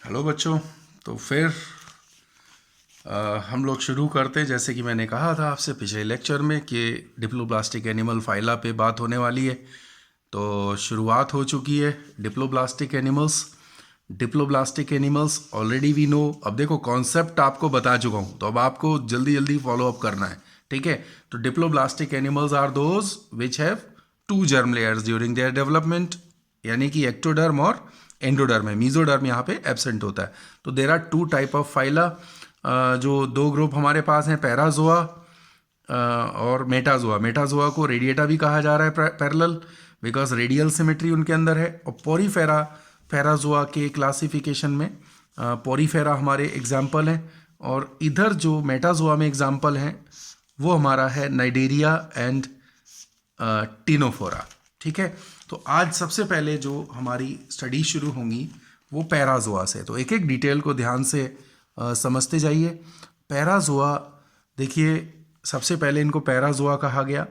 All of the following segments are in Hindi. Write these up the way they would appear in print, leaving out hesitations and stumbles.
हेलो बच्चों। तो फिर हम लोग शुरू करते हैं। जैसे कि मैंने कहा था आपसे पिछले लेक्चर में कि डिप्लोब्लास्टिक एनिमल फाइला पे बात होने वाली है। तो शुरुआत हो चुकी है। Diploblastic animals already we know. अब देखो कॉन्सेप्ट आपको बता चुका हूँ, तो अब आपको जल्दी जल्दी फॉलो अप करना है, ठीक है। तो diploblastic animals are those which have two germ layers during their development, यानी कि एक्टोडर्म और एंडोडर्म है। मीजोडर्म यहाँ पे एब्सेंट होता है। तो there are two type of phyla. जो दो ग्रुप हमारे पास हैं, पैराजोआ और मेटाजोआ। मेटाजोआ को रेडिएटा भी कहा जा रहा है, पैरेलल, बिकॉज रेडियल सिमेट्री उनके अंदर है। और पोरीफेरा, पैराजोआ के क्लासिफिकेशन में पोरीफेरा हमारे एग्जाम्पल हैं। और इधर जो मेटाजोआ में एग्जाम्पल हैं वो हमारा है नाइडेरिया एंड टिनोफोरा, ठीक है। तो आज सबसे पहले जो हमारी स्टडी शुरू होंगी वो पैराजोआ से। तो एक एक डिटेल को ध्यान से समझते जाइए। पैराजोआ, देखिए सबसे पहले इनको पैराजोआ कहा गया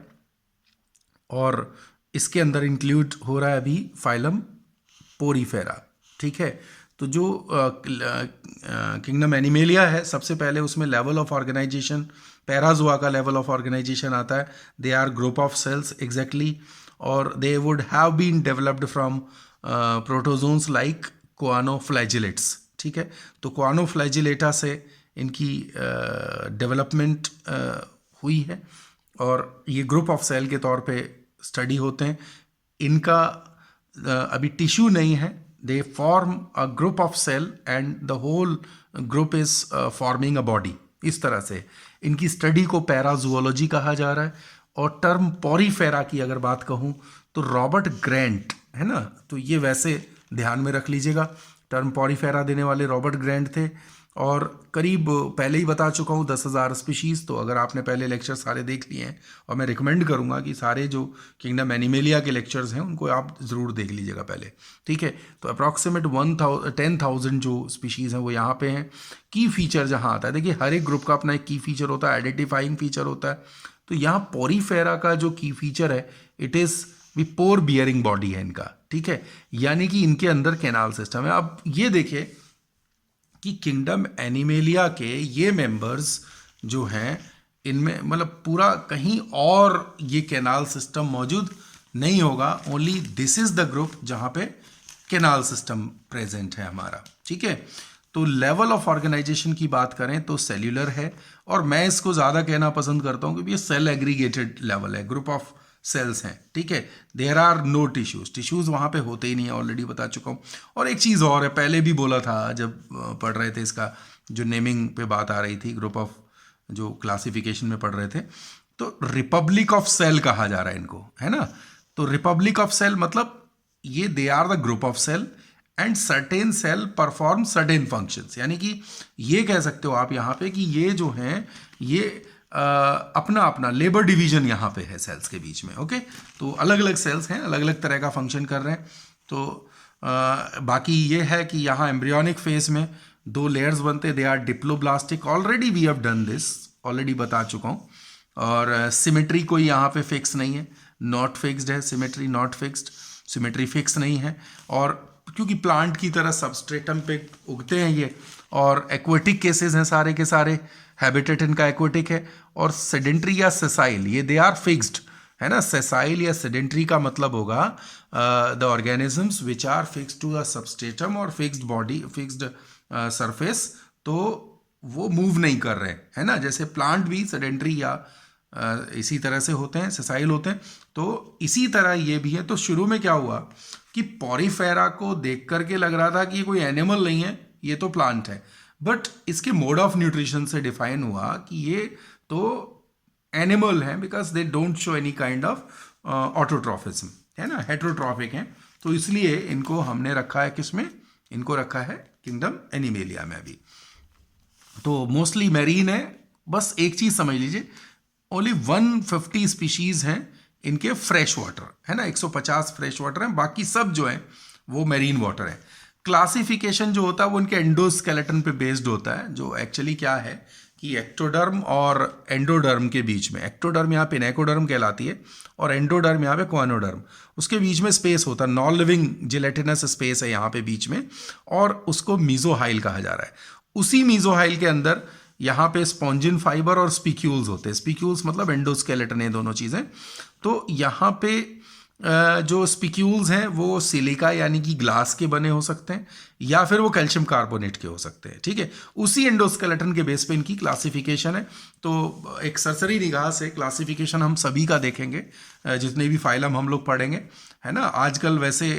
और इसके अंदर इंक्लूड हो रहा है अभी फाइलम पोरीफेरा, ठीक है। तो जो किंगडम एनिमेलिया है, सबसे पहले उसमें लेवल ऑफ ऑर्गेनाइजेशन, पैराजोआ का लेवल ऑफ ऑर्गेनाइजेशन आता है। They are group of cells exactly, और they would have been developed from protozoans like choanoflagellates, ठीक है। तो कोआनोफ्लैजिलेटा से इनकी डेवलपमेंट हुई है और ये ग्रुप ऑफ सेल के तौर पे स्टडी होते हैं। इनका अभी टिश्यू नहीं है। They form a group of cell and the whole group is forming a body. इस तरह से इनकी स्टडी को पैराजूओलॉजी कहा जा रहा है। और टर्म पोरीफेरा की अगर बात कहूँ तो रॉबर्ट ग्रेंट है ना, तो ये वैसे ध्यान में रख लीजिएगा। टर्म पोरीफेरा देने वाले रॉबर्ट ग्रेंट थे और करीब पहले ही बता चुका हूँ 10,000 स्पीशीज़। तो अगर आपने पहले लेक्चर सारे देख लिए हैं, और मैं रिकमेंड करूँगा कि सारे जो किंगडम एनिमेलिया के लेक्चर्स हैं उनको आप ज़रूर देख लीजिएगा पहले, ठीक है। तो अप्रॉक्सीमेट 10,000 जो स्पीशीज़ हैं वो यहाँ पे हैं। की फीचर जहाँ आता है, देखिए हर एक ग्रुप का अपना एक की फीचर होता है, आइडेंटिफाइंग फीचर होता है। तो यहाँ पोरीफेरा का जो की फीचर है, इट इज़ भी पोर बियरिंग बॉडी है इनका, ठीक है। यानी कि इनके अंदर कैनाल सिस्टम है। अब ये देखिए कि किंगडम एनिमेलिया के ये मेंबर्स जो हैं, इनमें मतलब पूरा कहीं और ये कैनाल सिस्टम मौजूद नहीं होगा। Only this is the group जहाँ पे कैनाल सिस्टम प्रेजेंट है हमारा, ठीक है। तो लेवल ऑफ ऑर्गेनाइजेशन की बात करें तो सेल्यूलर है, और मैं इसको ज़्यादा कहना पसंद करता हूँ क्योंकि ये सेल एग्रीगेटेड लेवल है, ग्रुप ऑफ सेल्स हैं, ठीक है। देयर आर नो टिश्यूज़ वहाँ पे होते ही नहीं है, ऑलरेडी बता चुका हूँ। और एक चीज़ और है, पहले भी बोला था जब पढ़ रहे थे इसका, जो नेमिंग पे बात आ रही थी, ग्रुप ऑफ जो क्लासिफिकेशन में पढ़ रहे थे, तो रिपब्लिक ऑफ सेल कहा जा रहा है इनको, है ना। तो रिपब्लिक ऑफ सेल मतलब ये they are the group of cell and certain cell perform certain functions. यानी कि ये कह सकते हो आप यहाँ पे कि ये जो हैं ये अपना अपना लेबर डिवीजन यहाँ पे है सेल्स के बीच में, ओके। तो अलग अलग सेल्स हैं, अलग अलग तरह का फंक्शन कर रहे हैं। तो बाकी ये है कि यहाँ एम्ब्रियोनिक फेज में दो लेयर्स बनते हैं, they are diploblastic. Already we have done this, already बता चुका हूँ। और सिमेट्री कोई यहाँ पे फिक्स नहीं है, नॉट फिक्स्ड है symmetry, not fixed, symmetry fix नहीं है। और क्योंकि प्लांट की तरह सबस्ट्रेटम पे उगते हैं ये, और एक्वेटिक केसेस हैं सारे के सारे, हैबिटेट इनका एक्वेटिक है। और सेडेंट्री या सेसाइल, ये दे आर फिक्स्ड, है ना। सेसाइल या सेडेंट्री का मतलब होगा the organisms which are fixed to the substratum और फिक्स्ड बॉडी, फिक्स्ड सरफेस, तो वो मूव नहीं कर रहे, है ना। जैसे प्लांट भी सेडेंट्री या इसी तरह से होते हैं, सेसाइल होते हैं, तो इसी तरह ये भी है। तो शुरू में क्या हुआ कि पोरीफेरा को देख करके लग रहा था कि ये कोई एनिमल नहीं है, ये तो प्लांट है। बट इसके मोड ऑफ न्यूट्रिशन से डिफाइन हुआ कि ये तो एनिमल हैं, because they don't show any kind of autotrophism, है ना, हेट्रोट्रॉफिक हैं। तो इसलिए इनको हमने रखा है किसमें, इनको रखा है किंगडम एनिमेलिया में अभी। तो मोस्टली मैरीन है। बस एक चीज़ समझ लीजिए, ओनली 150 स्पीशीज़ हैं इनके फ्रेश वाटर, है ना, 150 फ्रेश वाटर हैं, बाकी सब जो है वो मैरीन वाटर है। क्लासिफिकेशन जो होता है वो उनके एंडोस्केलेटन पे बेस्ड होता है, जो एक्चुअली क्या है कि एक्टोडर्म और एंडोडर्म के बीच में, एक्टोडर्म यहाँ पे नेकोडर्म कहलाती है और एंडोडर्म यहाँ पे क्वानोडर्म, उसके बीच में स्पेस होता है, नॉन लिविंग जिलेटिनस स्पेस है यहाँ पे बीच में, और उसको मीजोहाइल कहा जा रहा है। उसी मीजोहाइल के अंदर यहाँ पे स्पॉन्जिन फाइबर और स्पिक्यूल्स होते हैं। स्पिक्यूल्स मतलब एंडोस्केलेटन, है दोनों चीज़ें। तो यहाँ पे जो स्पिक्यूल्स हैं वो सिलिका यानी कि ग्लास के बने हो सकते हैं, या फिर वो कैल्शियम कार्बोनेट के हो सकते हैं। ठीक है, उसी एंडोस्केलेटन के बेस पे इनकी क्लासिफिकेशन है। तो एक सरसरी निगाह से क्लासिफिकेशन हम सभी का देखेंगे, जितने भी फाइलम हम लोग पढ़ेंगे, है ना। आजकल वैसे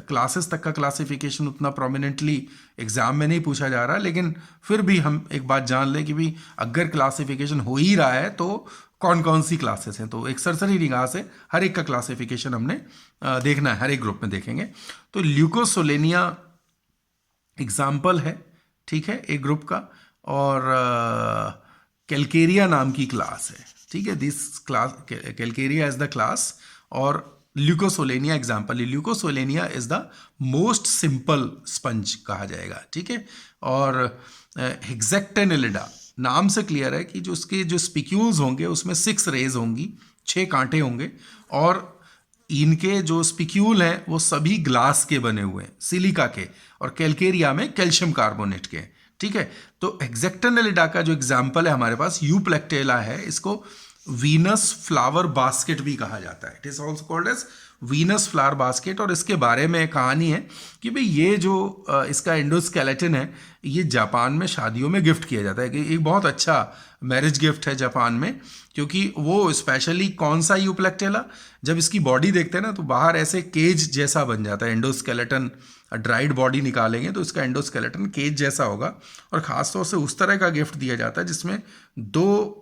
क्लासेस तक का क्लासिफिकेशन उतना प्रोमिनेंटली एग्जाम में नहीं पूछा जा रहा, लेकिन फिर भी हम एक बात जान लें कि भी अगर क्लासिफिकेशन हो ही रहा है तो कौन कौन सी क्लासेस हैं। तो एक सरसरी निगाह से हर एक का क्लासिफिकेशन हमने देखना है, हर एक ग्रुप में देखेंगे। तो ल्यूकोसोलेनिया एग्जाम्पल है, ठीक है, एक ग्रुप का, और कैलकेरिया नाम की क्लास है। ठीक है, this class Calcarea is the class, और ल्यूकोसोलेनिया एग्जाम्पल है। Leucosolenia is the most simple sponge कहा जाएगा। ठीक है, और हेक्सेक्टेनिलिडा नाम से क्लियर है कि जो उसके जो स्पिक्यूल्स होंगे उसमें 6 रेज होंगी, 6 कांटे होंगे, और इनके जो स्पिक्यूल हैं वो सभी ग्लास के बने हुए हैं, सिलिका के, और कैलकेरिया में कैल्शियम कार्बोनेट के। ठीक है, तो हेक्सेक्टेनिलिडा का जो एग्जाम्पल है हमारे पास यूप्लेक्टेला है, इसको वीनस फ्लावर बास्केट भी कहा जाता है। It is also called as Venus flower basket. और इसके बारे में कहानी है कि भाई ये जो इसका एंडोस्केलेटन है ये जापान में शादियों में गिफ्ट किया जाता है, कि एक बहुत अच्छा मैरिज गिफ्ट है जापान में, क्योंकि वो स्पेशली कौन सा यूप्लेक्टेला, जब इसकी बॉडी देखते हैं ना तो बाहर ऐसे केज जैसा बन जाता है। एंडोस्केलेटन ड्राइड बॉडी निकालेंगे तो इसका एंडोस्केलेटन केज जैसा होगा, और ख़ासतौर से उस तरह का गिफ्ट दिया जाता है जिसमें 2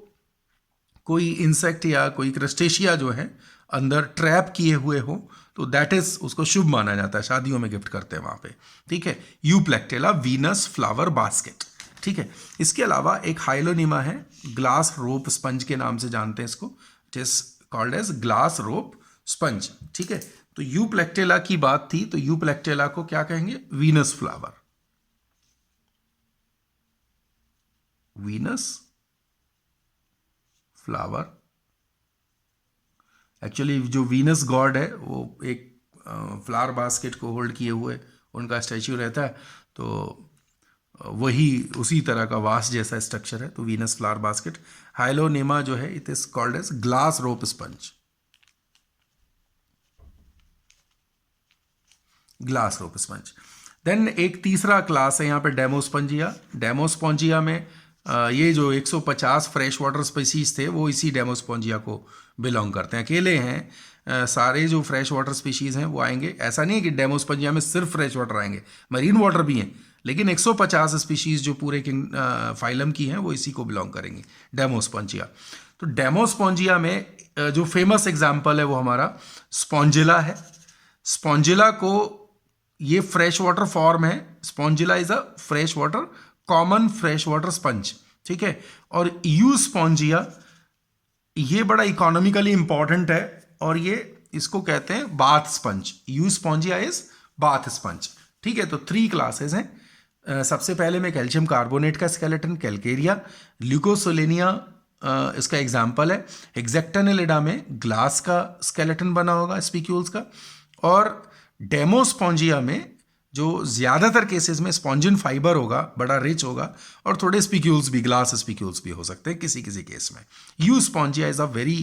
कोई इंसेक्ट या कोई क्रस्टेशिया जो है अंदर ट्रैप किए हुए हो, तो दैट इज उसको शुभ माना जाता है, शादियों में गिफ्ट करते हैं वहां पे। ठीक है, यूप्लेक्टेला वीनस फ्लावर बास्केट। ठीक है, इसके अलावा एक हाइलोनिमा है, ग्लास रोप स्पंज के नाम से जानते हैं इसको, it is called as glass rope sponge. ठीक है, तो यूप्लेक्टेला की बात थी, तो यूप्लेक्टेला को क्या कहेंगे, Venus flower, Venus flower. Actually जो वीनस गॉड है वो एक फ्लावर बास्केट को होल्ड किए हुए उनका स्टैच्यू रहता है, तो वही उसी तरह का वास जैसा स्ट्रक्चर है, तो वीनस फ्लावर बास्केट। हाइलोनेमा जो है it is called as glass rope sponge, glass rope sponge. Then एक तीसरा क्लास है यहाँ पे डेमोस्पंजिया। डेमोस्पंजिया में ये जो 150 फ्रेश वाटर स्पीसीज थे वो इसी डेमोस्पंजिया को बिलोंग करते हैं, अकेले हैं। सारे जो फ्रेश वाटर स्पीशीज़ हैं वो आएंगे, ऐसा नहीं है कि डेमोस्पंजिया में सिर्फ फ्रेश वाटर आएंगे, मरीन वाटर भी हैं, लेकिन 150 स्पीशीज़ जो पूरे फाइलम की हैं वो इसी को बिलोंग करेंगे, डेमोस्पंजिया। तो डेमोस्पंजिया में जो फेमस एग्जाम्पल है वो हमारा स्पॉन्जिला है। स्पॉन्जिला को ये फ्रेश वाटर फॉर्म है, Spongilla is a fresh water, common fresh water sponge. ठीक है, और यू स्पॉन्जिया ये बड़ा इकोनॉमिकली इंपॉर्टेंट है, और ये इसको कहते हैं bath sponge. You Spongia is bath sponge. ठीक है, तो 3 क्लासेस हैं। सबसे पहले में कैल्शियम कार्बोनेट का स्केलेटन कैलकेरिया, ल्यूकोसोलेनिया इसका एग्जाम्पल है, हेक्सेक्टेनिलिडा में ग्लास का स्केलेटन बना होगा स्पिक्यूल्स का, और डेमोस्पॉन्जिया में जो ज़्यादातर केसेस में स्पॉन्जिन फाइबर होगा, बड़ा रिच होगा, और थोड़े स्पिक्यूल्स भी, ग्लास स्पिक्यूल्स भी हो सकते हैं किसी किसी केस में। You Spongia is a very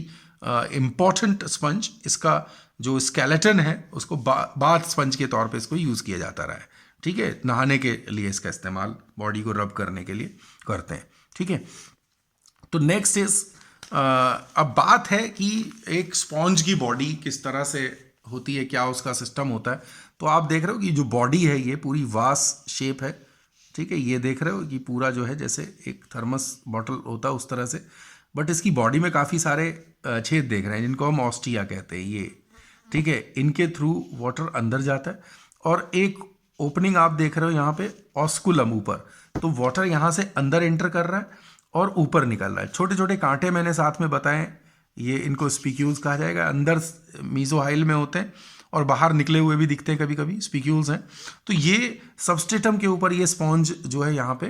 important sponge. इसका जो स्केलेटन है उसको बाथ स्पंज के तौर पे इसको यूज़ किया जाता रहा है। ठीक है, नहाने के लिए इसका इस्तेमाल, बॉडी को रब करने के लिए करते हैं। ठीक है, तो नेक्स्ट इज अब बात है कि एक स्पॉन्ज की बॉडी किस तरह से होती है, क्या उसका सिस्टम होता है। तो आप देख रहे हो कि जो बॉडी है ये पूरी वास शेप है। ठीक है, ये देख रहे हो कि पूरा जो है जैसे एक थर्मस बॉटल होता है उस तरह से, बट इसकी बॉडी में काफ़ी सारे छेद देख रहे हैं जिनको हम ऑस्टिया कहते हैं ये। ठीक है, इनके थ्रू वाटर अंदर जाता है, और एक ओपनिंग आप देख रहे हो यहाँ पे ऑस्कुलम ऊपर, तो वाटर यहाँ से अंदर एंटर कर रहा है और ऊपर निकल रहा है। छोटे छोटे कांटे मैंने साथ में बताए, ये इनको स्पिक्यूल्स कहा जाएगा, अंदर मीजोहाइल में होते हैं और बाहर निकले हुए भी दिखते हैं कभी कभी, स्पिक्यूल्स हैं। तो ये सबस्ट्रेटम के ऊपर ये स्पॉन्ज जो है यहाँ पे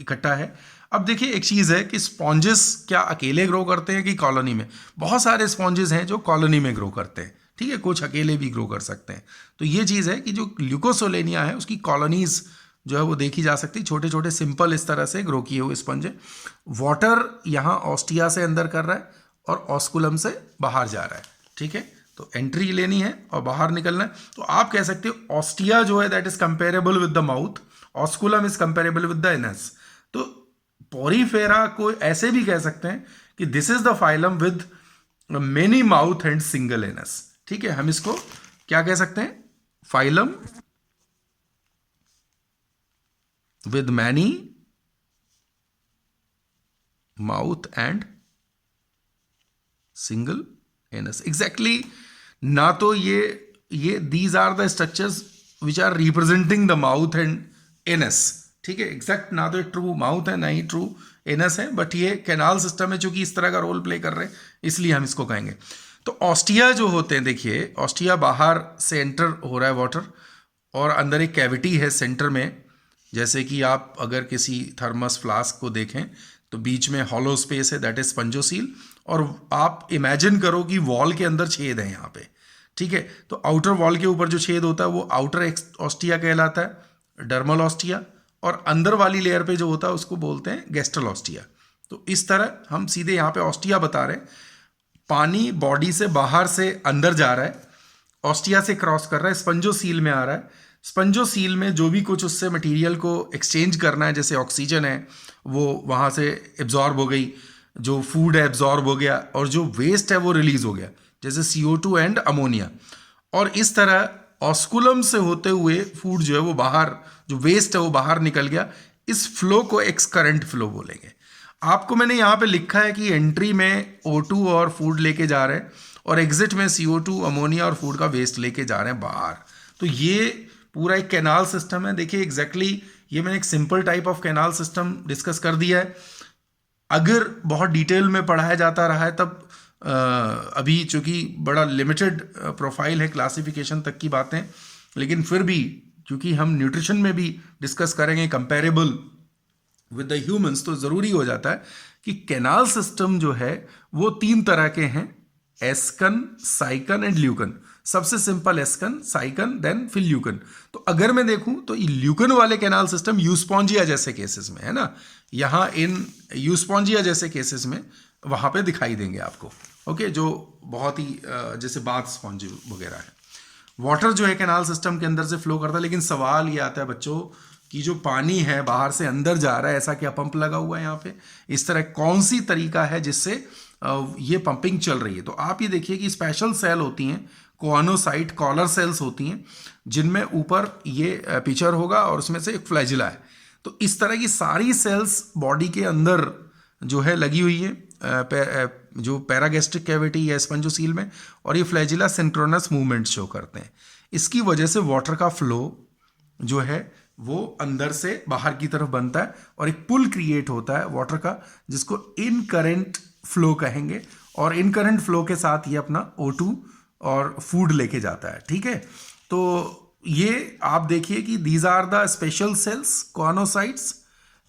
इकट्ठा है। अब देखिए एक चीज़ है कि स्पॉन्जेस क्या अकेले ग्रो करते हैं कि कॉलोनी में? बहुत सारे स्पॉन्जेस हैं जो कॉलोनी में ग्रो करते हैं, ठीक है, कुछ अकेले भी ग्रो कर सकते हैं। तो ये चीज़ है कि जो ल्यूकोसोलेनिया है उसकी कॉलोनीज जो है वो देखी जा सकती है, छोटे छोटे सिंपल इस तरह से ग्रो किए हुए स्पंज है। वाटर यहाँ ऑस्टिया से अंदर कर रहा है और ऑस्कुलम से बाहर जा रहा है, ठीक है। तो एंट्री लेनी है और बाहर निकलना है। तो आप कह सकते हो ऑस्टिया जो है that is comparable with the mouth, osculum is comparable with the anus. तो पोरीफेरा को ऐसे भी कह सकते हैं कि this is the phylum with many mouth and single anus, ठीक है। हम इसको क्या कह सकते हैं? Phylum with many mouth and single anus. Exactly. ना तो ये these are the structures which are representing the mouth and anus, ठीक है। एग्जैक्ट ना तो ट्रू माउथ है ना ही ट्रू एनस है, बट ये कैनाल सिस्टम है चूंकि इस तरह का रोल प्ले कर रहे हैं, इसलिए हम इसको कहेंगे। तो ऑस्टिया जो होते हैं, देखिए ऑस्टिया बाहर से एंटर हो रहा है वाटर और अंदर एक कैविटी है सेंटर में। जैसे कि आप अगर किसी थर्मस फ्लास्क को देखें तो बीच में हॉलो स्पेस है, दैट इज स्पंजोसील, और आप इमेजिन करो कि वॉल के अंदर छेद है यहाँ पे, ठीक है। तो आउटर वॉल के ऊपर जो छेद होता है वो आउटर ऑस्टिया कहलाता है, डर्मल ऑस्टिया, और अंदर वाली लेयर पे जो होता है उसको बोलते हैं गेस्ट्रल ऑस्टिया। तो इस तरह हम सीधे यहाँ पे ऑस्टिया बता रहे हैं। पानी बॉडी से बाहर से अंदर जा रहा है, ऑस्टिया से क्रॉस कर रहा है, स्पंजोसील में आ रहा है। स्पंजोसील में जो भी कुछ उससे मटेरियल को एक्सचेंज करना है, जैसे ऑक्सीजन है वो वहाँ से एब्जॉर्ब हो गई, जो फूड है एब्जॉर्ब हो गया, और जो वेस्ट है वो रिलीज हो गया, जैसे CO2 एंड अमोनिया। और इस तरह ऑस्कुलम से होते हुए फूड जो है वो बाहर, जो वेस्ट है वो बाहर निकल गया। इस फ्लो को एक्सकरेंट फ्लो बोलेंगे। आपको मैंने यहाँ पे लिखा है कि एंट्री में O2 और फूड लेके जा रहे हैं और एग्जिट में CO2, अमोनिया और फूड का वेस्ट लेके जा रहे हैं बाहर। तो ये पूरा एक कैनाल सिस्टम है। देखिए एग्जैक्टली ये मैंने एक simple type of canal system discuss कर दिया है। अगर बहुत डिटेल में पढ़ाया जाता रहा है तब अभी चूंकि बड़ा लिमिटेड प्रोफाइल है क्लासिफिकेशन तक की बातें, लेकिन फिर भी क्योंकि हम न्यूट्रिशन में भी डिस्कस करेंगे कंपेरेबल विद द ह्यूमंस, तो ज़रूरी हो जाता है कि कैनाल सिस्टम जो है वो 3 तरह के हैं, एस्कन, साइकन एंड ल्यूकन। सबसे सिंपल एस्कन, साइकन, देन फिर ल्यूकन। तो अगर मैं देखूं तो ल्यूकन वाले कैनाल सिस्टम यूस्पॉन्जिया जैसे केसेस में है ना, यहाँ इन यूस्पॉन्जिया जैसे केसेस में वहाँ पे दिखाई देंगे आपको, ओके, जो बहुत ही जैसे बाथ स्पॉन्ज वगैरह है। वाटर जो है कैनाल सिस्टम के अंदर से फ्लो करता है, लेकिन सवाल ये आता है बच्चों कि जो पानी है बाहर से अंदर जा रहा है, ऐसा क्या पंप लगा हुआ है यहाँ पे? इस तरह कौन सी तरीका है जिससे ये पंपिंग चल रही है? तो आप ये देखिए कि स्पेशल सेल होती हैं, कोआनोसाइट कॉलर सेल्स होती हैं, जिनमें ऊपर ये पिचर होगा और उसमें से एक फ्लैजिला है। तो इस तरह की सारी सेल्स बॉडी के अंदर जो है लगी हुई है, जो पैरागैस्ट्रिक कैविटी या स्पंजोसील में, और ये फ्लैजिला सिंक्रोनस मूवमेंट शो करते हैं। इसकी वजह से वाटर का फ्लो जो है वो अंदर से बाहर की तरफ बनता है और एक पुल क्रिएट होता है वाटर का, जिसको इनकरेंट फ्लो कहेंगे, और इनकरेंट फ्लो के साथ ये अपना O2 और फूड लेके जाता है, ठीक है। तो ये आप देखिए कि these are the special cells, choanocytes,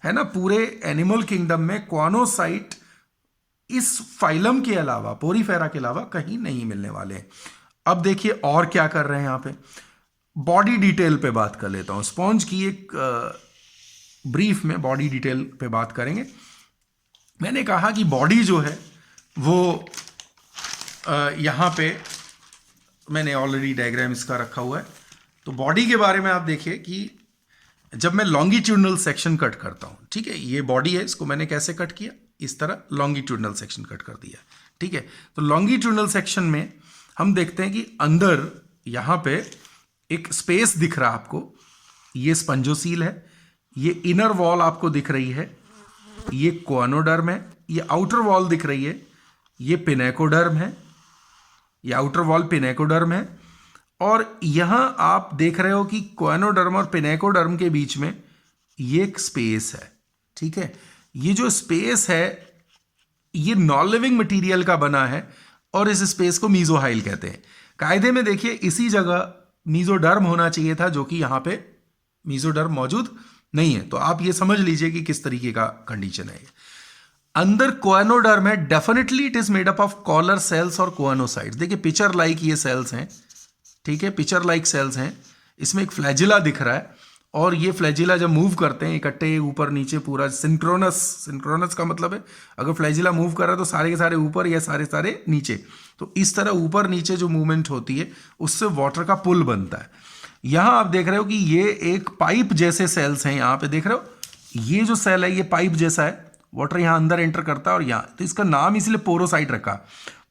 है ना। पूरे एनिमल किंगडम में कोआनोसाइट इस फाइलम के अलावा, पोरीफेरा के अलावा कहीं नहीं मिलने वाले हैं। अब देखिए और क्या कर रहे हैं यहाँ पे, बॉडी डिटेल पे बात कर लेता हूँ। स्पॉन्ज की एक ब्रीफ में बॉडी डिटेल पे बात करेंगे। मैंने कहा कि बॉडी जो है वो यहाँ पे मैंने ऑलरेडी डायग्राम इसका रखा हुआ है। तो बॉडी के बारे में आप देखिए कि जब मैं लॉन्गिट्यूडनल सेक्शन कट करता हूँ, ठीक है, ये बॉडी है, इसको मैंने कैसे कट किया, इस तरह लॉन्गिट्यूडनल सेक्शन कट कर दिया, ठीक है। तो लॉन्गिट्यूडनल सेक्शन में हम देखते हैं कि अंदर यहाँ पे एक स्पेस दिख रहा है आपको, ये स्पंजोसील है, ये इनर वॉल आपको दिख रही है, ये कोआनोडर्म है, ये आउटर वॉल दिख रही है, ये पिनेकोडर्म है, ये आउटर वॉल पिनेकोडर्म है, और यहां आप देख रहे हो कि कोआनोडर्म और पिनेकोडर्म के बीच में ये एक स्पेस है, ठीक है। ये जो स्पेस है ये नॉन लिविंग मटेरियल का बना है और इस स्पेस को मीजोहाइल कहते हैं। कायदे में देखिए इसी जगह मीजोडर्म होना चाहिए था, जो कि यहाँ पे मीजोडर्म मौजूद नहीं है। तो आप ये समझ लीजिए कि किस तरीके का कंडीशन है। अंदर कोएनोडर्म है, definitely it is made up of collar cells और कोएनोसाइट्स। देखिए पिक्चर लाइक ये सेल्स हैं, ठीक है, पिक्चर लाइक सेल्स हैं। इसमें एक फ्लैजिला दिख रहा है और ये फ्लैजिला जब मूव करते हैं इकट्ठे ऊपर नीचे पूरा सिंक्रोनस का मतलब है अगर फ्लैजिला मूव कर रहा है तो सारे के सारे ऊपर या सारे सारे नीचे। तो इस तरह ऊपर नीचे जो मूवमेंट होती है उससे वाटर का पुल बनता है। यहाँ आप देख रहे हो कि ये एक पाइप जैसे सेल्स हैं, यहाँ पे देख रहे हो ये जो सेल है ये पाइप जैसा है, वाटर यहाँ अंदर एंटर करता है और यहाँ, तो इसका नाम इसलिए पोरोसाइट रखा।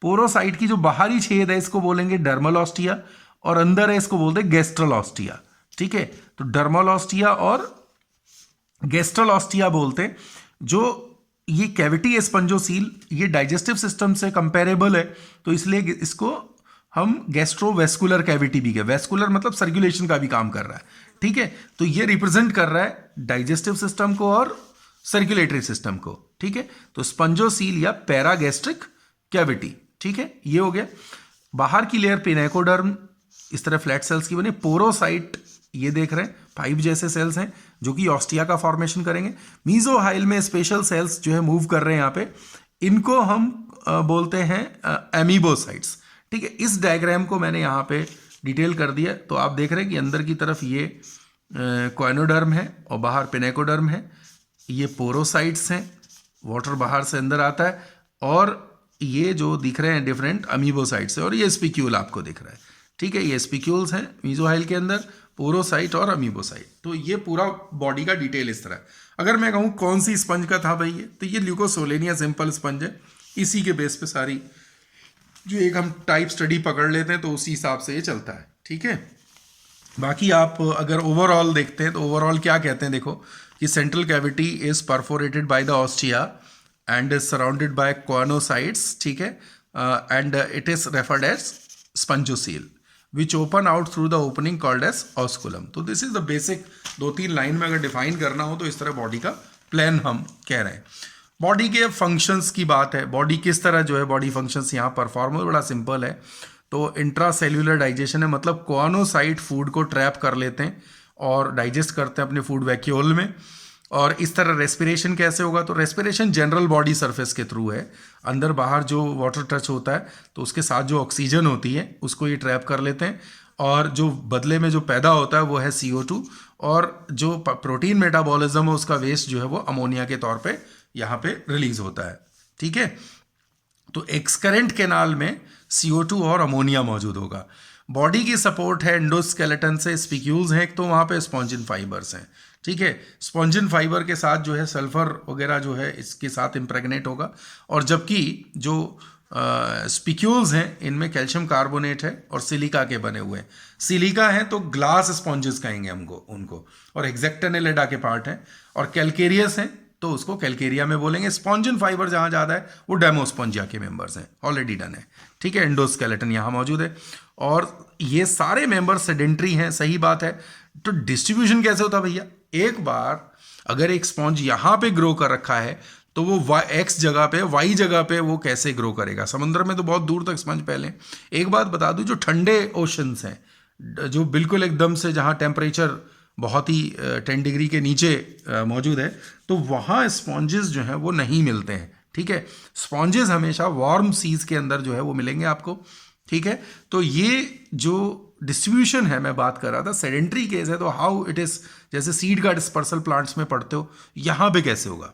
पोरोसाइट की जो बाहरी छेद है इसको बोलेंगे डर्मल ऑस्टिया और अंदर है इसको बोलते हैं गैस्ट्रल ऑस्टिया, ठीक है। तो डर्मल ऑस्टिया और गैस्ट्रल ऑस्टिया बोलते हैं। जो ये कैविटी स्पंजोसील ये डाइजेस्टिव सिस्टम से कंपेरेबल है, तो इसलिए इसको हम गैस्ट्रोवेस्कुलर कैविटी भी कह, वेस्कुलर मतलब सर्कुलेशन का भी काम कर रहा है, ठीक है। तो ये रिप्रेजेंट कर रहा है डाइजेस्टिव सिस्टम को और सर्कुलेटरी सिस्टम को, ठीक है। तो स्पंजोसील या पैरागैस्ट्रिक कैविटी, ठीक है, ये हो गया। बाहर की लेयर पिनेकोडर्म इस तरह फ्लैट सेल्स की बनी। पोरोसाइट ये देख रहे हैं पाइप जैसे सेल्स हैं जो कि ऑस्टिया का फॉर्मेशन करेंगे। मीजोहाइल में स्पेशल सेल्स जो है मूव कर रहे हैं यहाँ पे, इनको हम बोलते हैं एमीबोसाइट्स, ठीक है। इस डायग्राम को मैंने यहाँ पे डिटेल कर दिया। तो आप देख रहे हैं कि अंदर की तरफ ये कोएनोडर्म है और बाहर पिनेकोडर्म है, ये पोरोसाइट्स हैं, वाटर बाहर से अंदर आता है, और ये जो दिख रहे हैं डिफरेंट अमीबोसाइट्स है, और ये स्पिक्यूल आपको दिख रहा है, ठीक है। ये स्पिक्यूल्स हैं मीजोहाइल के अंदर, पोरोसाइट और अमीबोसाइट। तो ये पूरा बॉडी का डिटेल इस तरह है। अगर मैं कहूँ कौन सी स्पंज का था भाई ये, तो ये ल्यूकोसोलेनिया सिंपल स्पंज है। इसी के बेस पे सारी जो एक हम टाइप स्टडी पकड़ लेते हैं तो उसी हिसाब से ये चलता है, ठीक है। बाकी आप अगर ओवरऑल देखते हैं तो ओवरऑल क्या कहते हैं, देखो कि central cavity is perforated by the ostia and is surrounded by choanocytes, ठीक है, and it is referred as spongocoel which open out through the opening called as osculum. तो this is the basic, 2-3 line में अगर डिफाइन करना हो तो इस तरह बॉडी का प्लान हम कह रहे हैं। बॉडी के फंक्शंस की बात है, बॉडी किस तरह जो है बॉडी फंक्शंस यहाँ परफॉर्म हो, बड़ा सिंपल है। तो इंट्रासेल्यूलर डाइजेशन है, मतलब कोएनोसाइट फूड को ट्रैप कर लेते हैं और डाइजेस्ट करते हैं अपने फूड वैक्यूल में। और इस तरह रेस्पिरेशन कैसे होगा, तो रेस्पिरेशन जनरल बॉडी सरफेस के थ्रू है, अंदर बाहर जो वाटर टच होता है तो उसके साथ जो ऑक्सीजन होती है उसको ये ट्रैप कर लेते हैं, और जो बदले में जो पैदा होता है वो है CO2, और जो प्रोटीन मेटाबॉलिज्म है उसका वेस्ट जो है वो अमोनिया के तौर पे यहाँ पे रिलीज होता है, ठीक है। तो एक्सकरेंट कैनाल में CO2 और अमोनिया मौजूद होगा। बॉडी की सपोर्ट है एंडोस्केलेटन से, स्पिक्यूल्स हैं एक, तो वहाँ पे स्पॉन्जिन फाइबर्स हैं, ठीक है। स्पॉन्जिन फाइबर के साथ जो है सल्फर वगैरह जो है इसके साथ इम्प्रेगनेट होगा, और जबकि जो स्पिक्यूल्स हैं इनमें कैल्शियम कार्बोनेट है और सिलिका के बने हुए हैं। सिलिका है तो ग्लास स्पॉन्जेस कहेंगे हमको उनको, और हेक्सेक्टिनेलिडा के पार्ट हैं, और कैलकेरियस हैं तो उसको कैलकेरिया में बोलेंगे। स्पॉन्जिन फाइबर जहाँ ज़्यादा है वो डेमोस्पॉन्जिया के मेंबर्स हैं, ऑलरेडी डन है, ठीक है। एंडोस्केलेटन यहाँ मौजूद है, और ये सारे मेंबर्स सेडेंट्री हैं, सही बात है। तो डिस्ट्रीब्यूशन कैसे होता है भैया, एक बार अगर एक स्पॉन्ज यहाँ पे ग्रो कर रखा है तो वो एक्स जगह पे वाई जगह पे वो कैसे ग्रो करेगा। समुद्र में तो बहुत दूर तक स्पंज पहले। एक बात बता दूं, जो ठंडे ओशंस हैं जो बिल्कुल एकदम से जहाँ टेम्परेचर बहुत ही 10 डिग्री के नीचे मौजूद है, तो वहाँ स्पॉन्जेस जो हैं वो नहीं मिलते हैं, ठीक है। स्पॉन्जेस हमेशा वार्म सीज के अंदर जो है वो मिलेंगे आपको, ठीक है। तो ये जो डिस्ट्रीब्यूशन है मैं बात कर रहा था, सेडेंट्री केस है, तो हाउ इट इज, जैसे सीड का डिस्पर्सल प्लांट्स में पढ़ते हो, यहाँ पे कैसे होगा,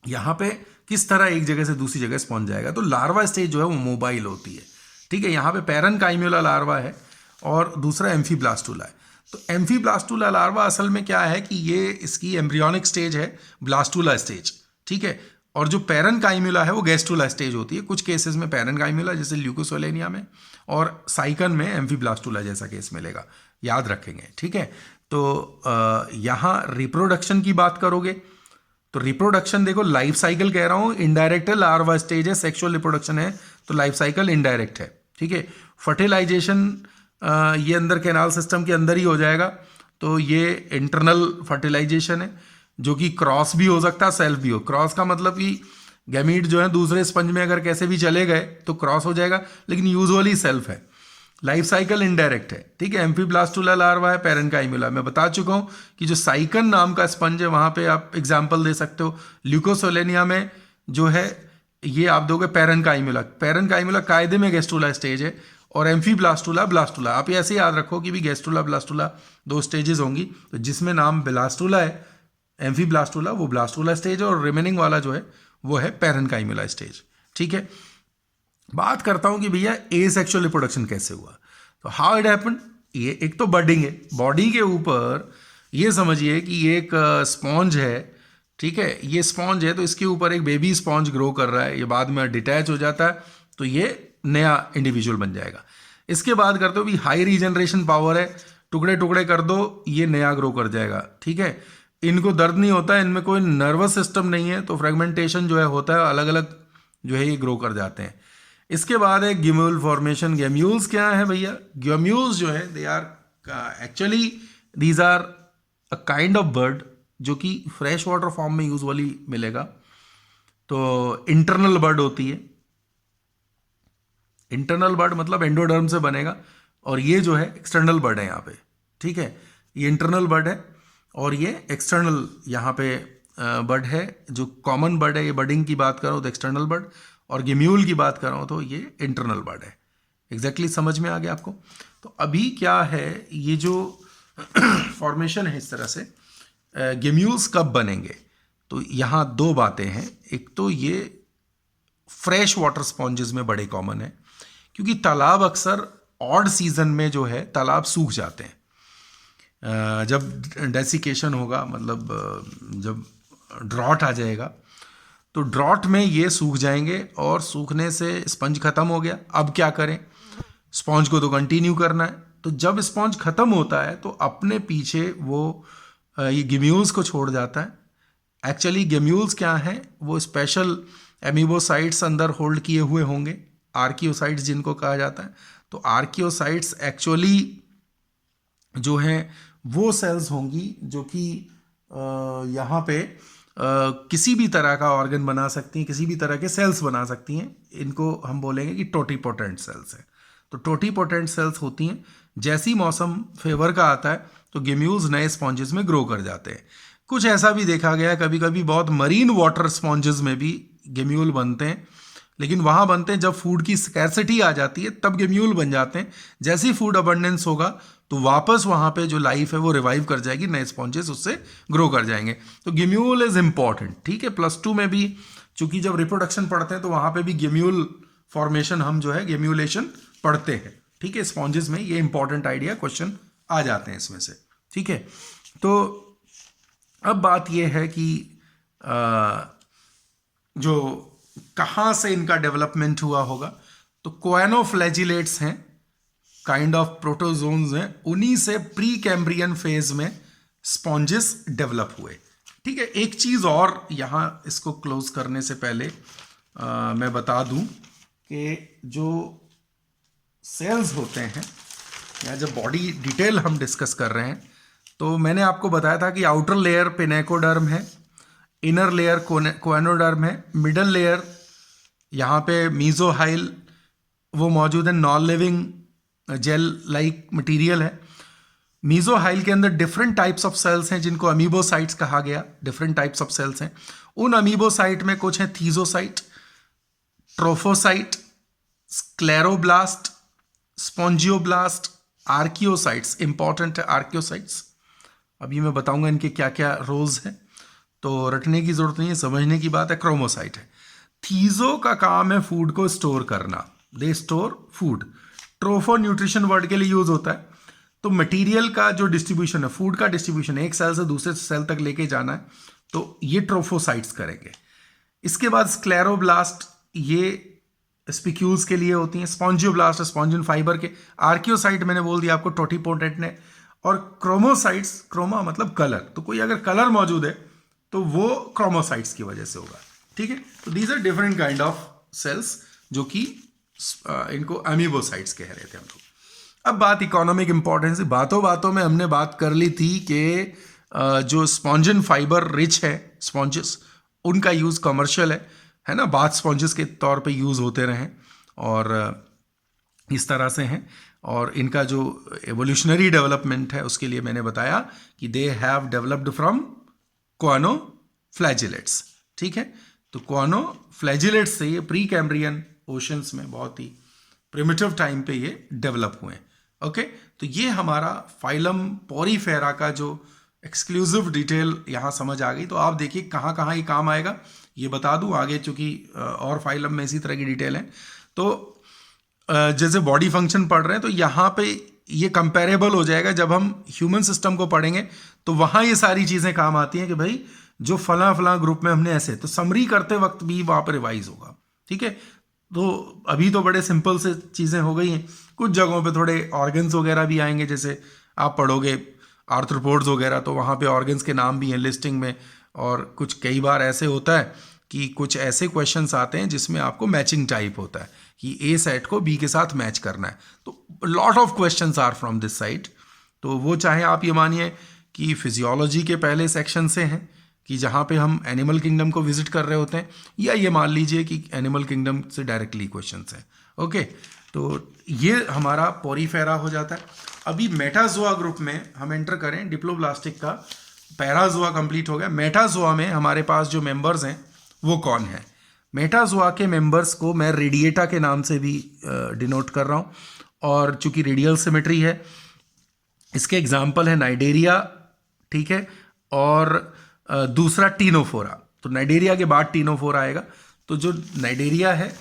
यहाँ पे किस तरह एक जगह से दूसरी जगह स्पॉन्ज जाएगा। तो लार्वा स्टेज जो है वो मोबाइल होती है, ठीक है। यहाँ पे पैरेनकाइम्यूला लार्वा है और दूसरा एम्फीब्लास्टुला है। तो एम्फीब्लास्टुला लार्वा असल में क्या है कि ये इसकी एम्ब्रियोनिक स्टेज है ब्लास्टुला स्टेज, ठीक है। और जो पैरेनकाइम्यूला है वो गैस्ट्रुला स्टेज होती है। कुछ केसेस में पैरेनकाइम्यूला जैसे ल्यूकोसोलेनिया में, और साइकन में एम्फीब्लास्टुला जैसा केस मिलेगा, याद रखेंगे, ठीक है। तो यहाँ रिप्रोडक्शन की बात करोगे तो रिप्रोडक्शन देखो, लाइफ साइकिल कह रहा हूँ, इनडायरेक्ट है, लार्वा स्टेज है, सेक्सुअल रिप्रोडक्शन है, तो लाइफ साइकिल इनडायरेक्ट है, ठीक है। फर्टिलाइजेशन ये अंदर कैनाल सिस्टम के अंदर ही हो जाएगा, तो ये इंटरनल फर्टिलाइजेशन है, जो कि क्रॉस भी हो सकता है, सेल्फ भी हो। क्रॉस का मतलब कि गैमीट जो है दूसरे स्पंज में अगर कैसे भी चले गए तो क्रॉस हो जाएगा, लेकिन यूजुअली सेल्फ है। लाइफ साइकिल इनडायरेक्ट है, ठीक है। एम्फीब्लास्टुला लार्वा है, पैरेन्काइमुला। मैं बता चुका हूं कि जो साइकन नाम का स्पंज है वहां पे आप एग्जांपल दे सकते हो। ल्यूकोसोलेनिया में जो है ये आप दोगे पैरेन्काइमुला। पैरेन्काइमुला कायदे में गेस्टुला स्टेज है, और एम्फीब्लास्टुला ब्लास्टुला। आप ऐसे याद रखो कि भी गेस्टुला ब्लास्टुला दो स्टेजेस होंगी, तो जिसमें नाम ब्लास्टुला है एम्फीब्लास्टुला वो ब्लास्टुला स्टेज है, और रिमेनिंग वाला जो है वो है पैरेन्काइमुला स्टेज, ठीक है। बात करता हूं कि भैया एसेक्सुअल रिप्रोडक्शन कैसे हुआ। तो हाउ इट हैपन, ये एक तो बडिंग है बॉडी के ऊपर। ये समझिए कि ये एक स्पॉन्ज है, ठीक है। ये स्पॉन्ज है तो इसके ऊपर एक बेबी स्पॉन्ज ग्रो कर रहा है, ये बाद में डिटैच हो जाता है तो ये नया इंडिविजुअल बन जाएगा। इसके बाद करते हो भी हाई रीजनरेशन पावर है, टुकड़े टुकड़े कर दो ये नया ग्रो कर जाएगा, ठीक है। इनको दर्द नहीं होता है, इनमें कोई नर्वस सिस्टम नहीं है, तो फ्रेगमेंटेशन जो है होता है, अलग अलग जो है ये ग्रो कर जाते हैं। इसके बाद है ग्यूम्यूल फॉर्मेशन। ग्यूम्यूल्स क्या है भैया, ग्यूम्यूल्स जो है they are actually these are a kind of bud जो कि फ्रेश वाटर फॉर्म में यूजुअली मिलेगा। तो इंटरनल बर्ड होती है, इंटरनल बर्ड मतलब एंडोडर्म से बनेगा, और ये जो है एक्सटर्नल बर्ड है यहाँ पे, ठीक है। ये इंटरनल बर्ड है और ये एक्सटर्नल यहाँ पे बर्ड है। जो कॉमन बर्ड है, ये बर्डिंग की बात कर रहा हूँ तो एक्सटर्नल बर्ड, और ग्यूम्यूल की बात कर रहा हूँ तो ये इंटरनल बर्ड है। एग्जैक्टली समझ में आ गया आपको। तो अभी क्या है, ये जो फॉर्मेशन है इस तरह से, ग्यूम्यूल्स कब बनेंगे, तो यहाँ दो बातें हैं। एक तो ये फ्रेश वाटर स्पॉन्जेस में बड़े कॉमन है, क्योंकि तालाब अक्सर ऑड सीजन में जो है तालाब सूख जाते हैं। जब डेसिकेशन होगा, मतलब जब ड्रॉट आ जाएगा, तो ड्रॉट में ये सूख जाएंगे, और सूखने से स्पंज खत्म हो गया। अब क्या करें, स्पॉन्ज को तो कंटिन्यू करना है। तो जब स्पॉन्ज खत्म होता है तो अपने पीछे वो ये ग्यूम्यूल्स को छोड़ जाता है। एक्चुअली ग्यूम्यूल्स क्या हैं, वो स्पेशल एमीबोसाइट्स अंदर होल्ड किए हुए होंगे, आर्कियोसाइट्स जिनको कहा जाता है। तो आर्कियोसाइट्स एक्चुअली जो हैं वो सेल्स होंगी जो कि यहाँ पे किसी भी तरह का ऑर्गन बना सकती हैं, किसी भी तरह के सेल्स बना सकती हैं। इनको हम बोलेंगे कि टोटीपोटेंट सेल्स हैं। तो टोटीपोटेंट सेल्स होती हैं, जैसी मौसम फेवर का आता है तो ग्यूम्यूल्स नए स्पॉन्जेस में ग्रो कर जाते हैं। कुछ ऐसा भी देखा गया है, कभी कभी बहुत मरीन वाटर स्पॉन्जेस में भी ग्यूम्यूल बनते हैं, लेकिन वहाँ बनते हैं जब फूड की स्कैर्सिटी आ जाती है तब ग्यूम्यूल बन जाते हैं। जैसे ही फूड अबंडेंस होगा तो वापस वहाँ पे जो लाइफ है वो रिवाइव कर जाएगी, नए स्पॉन्जेस उससे ग्रो कर जाएंगे। तो ग्यूम्यूल इज इंपॉर्टेंट, ठीक है। +2 में भी चूंकि जब रिप्रोडक्शन पढ़ते हैं तो वहाँ पे भी ग्यूम्यूल फॉर्मेशन हम जो है ग्यूम्यूलेशन पढ़ते हैं, ठीक है। स्पॉन्जेस में ये इंपॉर्टेंट आइडिया क्वेश्चन आ जाते हैं इसमें से, ठीक है। तो अब बात यह है कि जो कहाँ से इनका डेवलपमेंट हुआ होगा, तो कोएनोफ्लैजिलेट्स हैं, काइंड ऑफ प्रोटोजोन्स हैं, उन्हीं से प्री कैम्ब्रियन फेज में स्पॉन्जेस डेवलप हुए, ठीक है। एक चीज़ और यहाँ इसको क्लोज करने से पहले मैं बता दूं कि जो सेल्स होते हैं, या जब बॉडी डिटेल हम डिस्कस कर रहे हैं, तो मैंने आपको बताया था कि आउटर लेयर पिनेकोडर्म है, इनर लेयर कोएनोडर्म है, मिडल लेयर यहाँ पे मीजोहाइल वो मौजूद है, non living gel like material है। मीजोहाइल के अंदर डिफरेंट टाइप्स ऑफ सेल्स हैं जिनको अमीबोसाइट्स कहा गया। डिफरेंट टाइप्स ऑफ सेल्स हैं। उन अमीबोसाइट में कुछ हैं थीजोसाइट, ट्रोफोसाइट, स्क्लेरोब्लास्ट, स्पॉन्जियोब्लास्ट, आर्कियोसाइट्स। इंपॉर्टेंट है आर्कियोसाइट्स, अभी मैं बताऊंगा इनके क्या क्या रोल्स हैं, तो रटने की जरूरत नहीं है, समझने की बात है। क्रोमोसाइट है। थीजो का काम है फूड को स्टोर करना, they store food. Tropho nutrition word के लिए यूज होता है। तो मटेरियल का जो डिस्ट्रीब्यूशन है, फूड का डिस्ट्रीब्यूशन एक सेल से दूसरे सेल तक लेके जाना है, तो ये ट्रोफोसाइट्स करेंगे। इसके बाद स्क्लेरोब्लास्ट, ये स्पिक्यूल्स के लिए होती हैं। स्पॉन्जियोब्लास्ट स्पॉन्जिन फाइबर के। आर्कियोसाइट मैंने बोल दिया आपको टोटीपोटेंट ने। और क्रोमोसाइट्स, क्रोमा मतलब कलर, तो कोई अगर कलर मौजूद है तो वो क्रोमोसाइट्स की वजह से होगा, ठीक है। तो these are different kind of cells जो कि इनको अमीबोसाइट्स कह रहे थे हम लोग। अब बात इकोनॉमिक इंपॉर्टेंस, बातों बातों में हमने बात कर ली थी कि जो स्पॉन्जिन फाइबर रिच है स्पॉन्जेस, उनका यूज़ कमर्शियल है ना, बाथ स्पॉन्जेस के तौर पे यूज़ होते रहे। और इस तरह से हैं। और इनका जो एवोल्यूशनरी डेवलपमेंट है उसके लिए मैंने बताया कि they have developed from Kuwano flagellates. ठीक है, तो क्वानो फ्लैजिलेट्स से ये प्री कैम्ब्रियन ओशंस में बहुत ही प्रिमिटिव टाइम पे ये डेवलप हुए। ओके, तो ये हमारा फाइलम पोरीफेरा का जो एक्सक्लूसिव डिटेल यहाँ समझ आ गई। तो आप देखिए कहाँ कहाँ ये काम आएगा, ये बता दूँ आगे, चूँकि और फाइलम में इसी तरह की डिटेल है। तो जैसे बॉडी फंक्शन पढ़ रहे हैं तो यहाँ पे ये कंपेरेबल हो जाएगा। जब हम ह्यूमन सिस्टम को पढ़ेंगे तो वहाँ ये सारी चीज़ें काम आती हैं कि भाई जो फला फला ग्रुप में हमने ऐसे, तो समरी करते वक्त भी वहाँ पर रिवाइज होगा। ठीक है, तो अभी तो बड़े सिंपल से चीज़ें हो गई हैं। कुछ जगहों पे थोड़े ऑर्गन्स वगैरह भी आएंगे, जैसे आप पढ़ोगे आर्थ्रोपोड्स वगैरह तो वहाँ पे ऑर्गन्स के नाम भी हैं लिस्टिंग में। और कुछ कई बार ऐसे होता है कि कुछ ऐसे क्वेश्चंस आते हैं जिसमें आपको मैचिंग टाइप होता है कि ए सेट को बी के साथ मैच करना है। तो lot of questions are from this side. तो वो चाहे आप ये मानिए कि फिजियोलॉजी के पहले सेक्शन से हैं कि जहाँ पे हम एनिमल किंगडम को विजिट कर रहे होते हैं, या ये मान लीजिए कि एनिमल किंगडम से डायरेक्टली क्वेश्चंस हैं। ओके, तो ये हमारा पोरीफेरा हो जाता है। अभी मेटाजोआ ग्रुप में हम एंटर करें, डिप्लोब्लास्टिक का पैराजोआ कंप्लीट हो गया। मेटाजोआ में हमारे पास जो मेंबर्स हैं वो कौन है? मेटाजोआ के मेंबर्स को मैं रेडिएटा के नाम से भी डिनोट कर रहा हूँ, और चूंकि रेडियल सिमेट्री है, इसके एग्जाम्पल है नाइडेरिया, ठीक है, और दूसरा टीनोफोरा। तो नाइडेरिया के बाद टीनोफोरा आएगा। तो जो नाइडेरिया है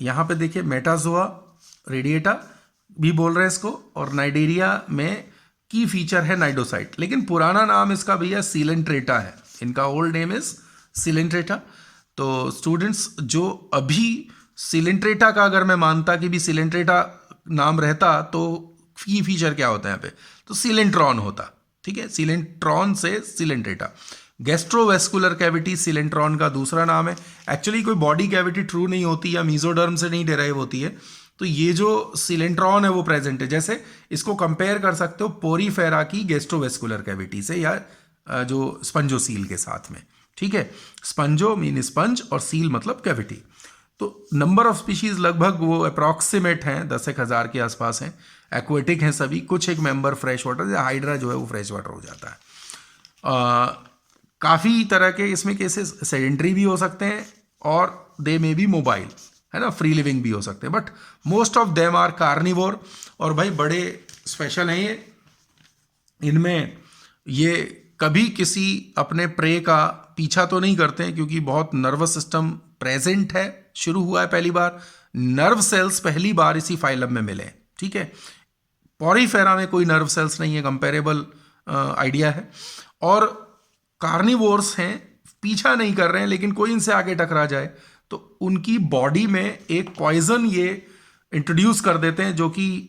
यहाँ पे देखिए मेटाजोआ, रेडिएटा भी बोल रहे हैं इसको, और नाइडेरिया में की फीचर है नाइडोसाइट, लेकिन पुराना नाम इसका भैया सीलेंट्रेटा है। इनका ओल्ड नेम इज सीलेंट्रेटा। तो स्टूडेंट्स, जो अभी सीलेंट्रेटा का अगर मैं मानता कि भी सीलेंट्रेटा नाम रहता तो की फीचर क्या होता है यहाँ पे, तो सीलेंट्रॉन होता। ठीक है, सीलेंट्रॉन से सीलेंट्रेटा। गैस्ट्रोवेस्कुलर कैविटी सीलेंट्रॉन का दूसरा नाम है। एक्चुअली कोई बॉडी कैविटी ट्रू नहीं होती या मीजोडर्म से नहीं डिराइव होती है। तो ये जो सीलेंट्रॉन है वो प्रेजेंट है। जैसे इसको कंपेयर कर सकते हो पोरीफेरा की गैस्ट्रोवेस्कुलर कैविटी से, या जो स्पंजोसील के साथ में। ठीक है, स्पंजो मीन स्पंज और सील मतलब कैविटी। तो नंबर ऑफ स्पीशीज लगभग वो अप्रॉक्सीमेट हैं, 10,000 के आसपास हैं। एक्वेटिक हैं सभी, कुछ एक मेंबर फ्रेश वाटर, हाइड्रा जो है वो फ्रेश वाटर हो जाता है। काफ़ी तरह के इसमें केसेस सेडेंटरी भी हो सकते हैं और दे में भी मोबाइल, है ना, फ्री लिविंग भी हो सकते हैं, but most of them are carnivore. और भाई बड़े स्पेशल हैं ये, इनमें ये कभी किसी अपने प्रे का पीछा तो नहीं करते हैं, क्योंकि बहुत नर्वस सिस्टम प्रेजेंट है, शुरू हुआ है पहली बार। नर्व सेल्स पहली बार इसी फाइलम में मिले। ठीक है, पोरीफेरा में कोई नर्व सेल्स नहीं है, कंपेरेबल आइडिया है। और कार्निवोर्स हैं, पीछा नहीं कर रहे हैं, लेकिन कोई इनसे आगे टकरा जाए तो उनकी बॉडी में एक पॉइजन ये इंट्रोड्यूस कर देते हैं, जो कि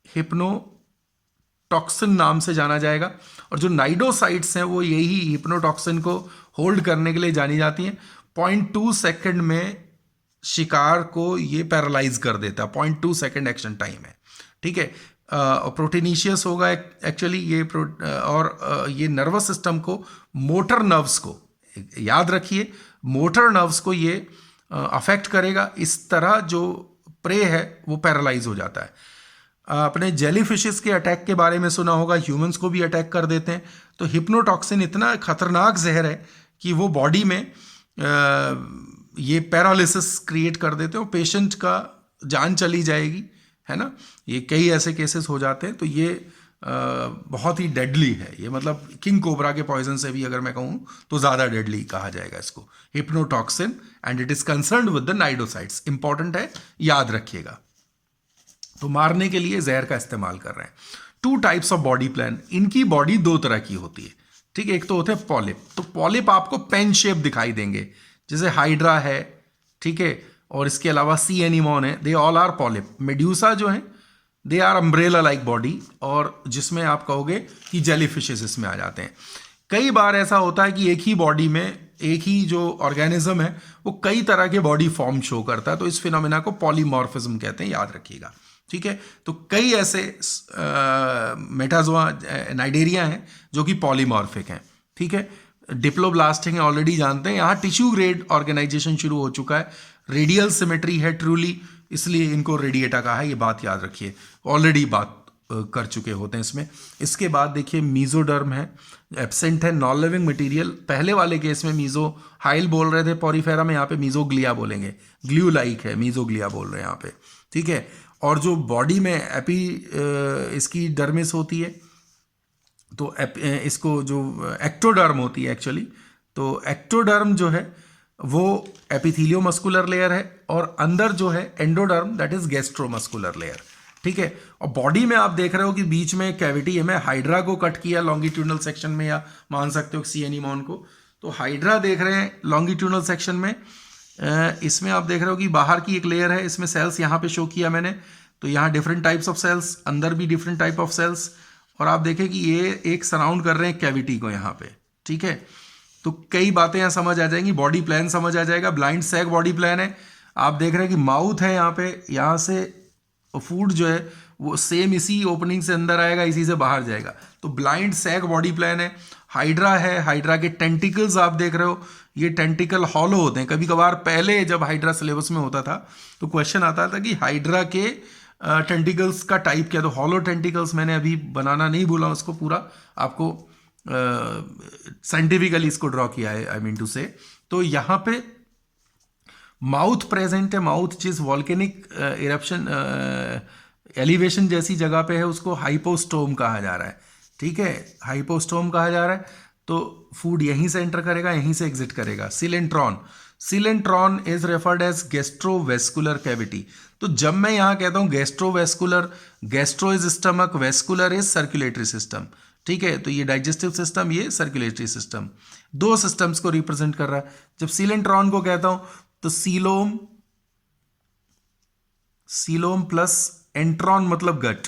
हिप्नोटॉक्सिन नाम से जाना जाएगा। और जो नाइडोसाइट्स हैं वो यही हिप्नोटॉक्सिन को होल्ड करने के लिए जानी जाती हैं। 0.2 सेकेंड में शिकार को ये पैरालाइज कर देता है। 0.2 सेकेंड एक्शन टाइम है। ठीक है, प्रोटीनीशियस होगा एक्चुअली ये और ये नर्वस सिस्टम को, मोटर नर्व्स को, याद रखिए, मोटर नर्व्स को ये अफेक्ट करेगा। इस तरह जो प्रे है वो पैरालाइज हो जाता है। अपने जेलीफिशेस के अटैक के बारे में सुना होगा, ह्यूमंस को भी अटैक कर देते हैं। तो हिप्नोटॉक्सिन इतना खतरनाक जहर है कि वो बॉडी में ये पैरालिसिस क्रिएट कर देते हैं, पेशेंट का जान चली जाएगी, है ना। ये कई ऐसे केसेस हो जाते हैं। तो ये बहुत ही डेडली है ये, मतलब किंग कोबरा के पॉइजन से भी अगर मैं कहूँ तो ज़्यादा डेडली कहा जाएगा इसको, hypnotoxin, and it is concerned with the cnidocytes. Important है, याद रखिएगा। तो मारने के लिए जहर का इस्तेमाल कर रहे हैं। 2 टाइप्स ऑफ बॉडी प्लान। इनकी बॉडी 2 तरह की होती है। ठीक है, एक तो होते हैं पॉलिप। तो पॉलिप आपको पेन शेप दिखाई देंगे, जैसे हाइड्रा है, ठीक है, और इसके अलावा सी एनीमोन है, they all are polyp. Medusa जो है they are umbrella like body, और जिसमें आप कहोगे कि जेलीफिशेस इसमें आ जाते हैं। कई बार ऐसा होता है कि एक ही बॉडी में एक ही जो ऑर्गेनिज्म है वो कई तरह के बॉडी फॉर्म शो करता है। तो इस फिनोमेना को पॉलीमॉर्फिज्म कहते हैं, याद रखिएगा। ठीक है, तो कई ऐसे मेटाजोआ नाइडेरिया हैं जो कि पॉलीमॉर्फिक हैं। ठीक है, डिप्लोब्लास्ट हैं, ऑलरेडी जानते हैं। यहाँ टिश्यू ग्रेड ऑर्गेनाइजेशन शुरू हो चुका है, रेडियल सिमेट्री है ट्रूली, इसलिए इनको रेडिएटा कहा है, ये बात याद रखिए, ऑलरेडी बात कर चुके होते हैं इसमें। इसके बाद देखिए मीजोडर्म है, एब्सेंट है, नॉन लिविंग मटेरियल। पहले वाले केस में मीजो हाइल बोल रहे थे पॉरीफेरा में, यहाँ पे मीजोग्लिया बोलेंगे, ग्ल्यू लाइक है, मीजोग्लिया बोल रहे हैं यहाँ पे, ठीक है। और जो बॉडी में इसकी डर्मिस होती है, तो इसको जो एक्टोडर्म होती है एक्चुअली, तो एक्टोडर्म जो है वो एपिथेलियोमस्कुलर लेयर है, और अंदर जो है एंडोडर्म, दैट इज गैस्ट्रोमस्कुलर लेयर, ठीक है। और बॉडी में आप देख रहे हो कि बीच में कैविटी है। मैं हाइड्रा को कट किया लॉन्गिट्यूडनल सेक्शन में, या मान सकते हो सी एनीमॉन को। तो हाइड्रा देख रहे हैं लॉन्गिट्यूडनल सेक्शन में, इसमें आप देख रहे हो कि बाहर की एक लेयर है, इसमें सेल्स यहाँ पे शो किया मैंने, तो यहाँ डिफरेंट टाइप्स ऑफ सेल्स, अंदर भी डिफरेंट टाइप ऑफ सेल्स, और आप देखें कि ये एक सराउंड कर रहे हैं कैविटी को यहाँ पे, ठीक है। तो कई बातें यहाँ समझ आ जाएंगी, बॉडी प्लान समझ आ जाएगा, ब्लाइंड सैग बॉडी प्लान है। आप देख रहे हैं कि माउथ है यहाँ पे, यहाँ से फूड जो है वो सेम इसी ओपनिंग से अंदर आएगा, इसी से बाहर जाएगा, तो ब्लाइंड सैग बॉडी प्लान है। हाइड्रा है, हाइड्रा के टेंटिकल्स आप देख रहे हो, ये टेंटिकल हॉलो होते हैं। कभी कभार पहले जब हाइड्रा सिलेबस में होता था तो क्वेश्चन आता था कि हाइड्रा के टेंटिकल्स का टाइप क्या, तो हॉलो टेंटिकल्स मैंने अभी बनाना नहीं भूला, उसको पूरा आपको साइंटिफिकली इसको ड्रॉ किया है, आई मीन टू से। तो यहाँ पे माउथ प्रेजेंट है, माउथ जिस वॉल्केनिक इरप्शन एलिवेशन जैसी जगह पे है उसको हाइपोस्टोम कहा जा रहा है, ठीक है, हाइपोस्टोम कहा जा रहा है। तो फूड यहीं से एंटर करेगा, यहीं से एग्जिट करेगा। Coelenteron, coelenteron is referred as gastrovascular cavity. तो जब मैं यहां कहता हूं gastrovascular, gastro is stomach, vascular is circulatory system, ठीक है। तो ये डाइजेस्टिव सिस्टम, ये सर्कुलेटरी सिस्टम, दो सिस्टम्स को रिप्रेजेंट कर रहा है। जब सिलेंट्रॉन को कहता हूं तो सीलोम, सीलोम प्लस एंट्रॉन मतलब गट।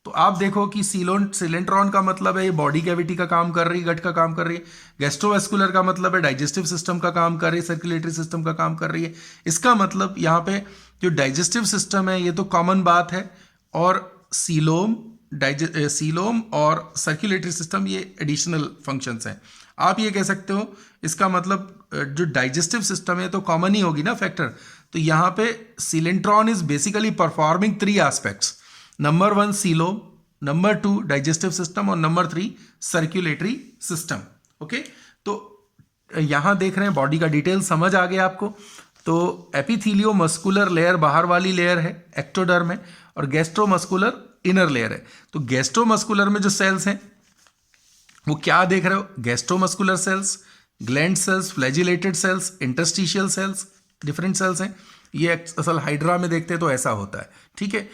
तो आप देखो कि सिलेंट्रॉन का मतलब है ये बॉडी कैविटी का काम कर रही है, गट का काम कर रही है। गैस्ट्रोवेस्कुलर का मतलब है डाइजेस्टिव सिस्टम का काम कर रही है, सर्कुलेटरी सिस्टम का काम कर रही है। इसका मतलब यहाँ पे जो डाइजेस्टिव सिस्टम है ये तो कॉमन बात है, और सीलोम, सीलोम और सर्कुलेटरी सिस्टम ये एडिशनल फंक्शंस हैं। आप ये कह सकते हो इसका मतलब जो डाइजेस्टिव सिस्टम है तो कॉमन ही होगी ना फैक्टर। तो यहाँ पे सिलेंट्रॉन is basically performing 3 aspects, number 1 coelom, number 2 digestive system, और नंबर 3 सर्कुलेटरी सिस्टम, ओके। तो यहाँ देख रहे हैं बॉडी का डिटेल समझ आ गया आपको। तो एपिथेलियोमस्कुलर लेयर बाहर वाली लेयर है, एक्टोडर्म है, और गैस्ट्रोमस्कुलर इनर लेयर है। तो गैस्ट्रोमस्कुलर में जो सेल्स हैं वो क्या देख रहे हो, gastromuscular cells, gland cells, flagellated cells, interstitial cells, different cells हैं। ये असल हाइड्रा में देखते हैं तो ऐसा होता है, ठीक है।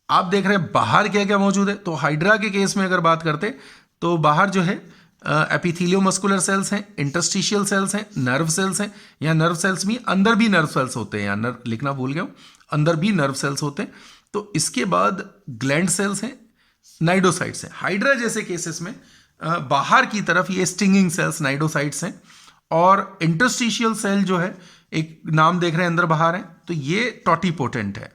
आप देख रहे हैं बाहर क्या क्या मौजूद है। तो हाइड्रा के केस में अगर बात करते तो बाहर जो है एपिथेलियोमस्कुलर सेल्स हैं, इंटरस्टिशियल सेल्स हैं, नर्व सेल्स हैं। यहाँ नर्व सेल्स भी, अंदर भी नर्व सेल्स होते हैं, यहाँ नर्व लिखना भूल गया हूँ, अंदर भी नर्व सेल्स होते हैं। तो इसके बाद ग्लैंड सेल्स हैं, नाइडोसाइट्स हैं। हाइड्रा जैसे केसेस में बाहर की तरफ ये स्टिंगिंग सेल्स नाइडोसाइट्स हैं, और इंटरस्टिशियल सेल जो है, एक नाम देख रहे हैं अंदर बाहर है, तो ये टोटिपोटेंट है,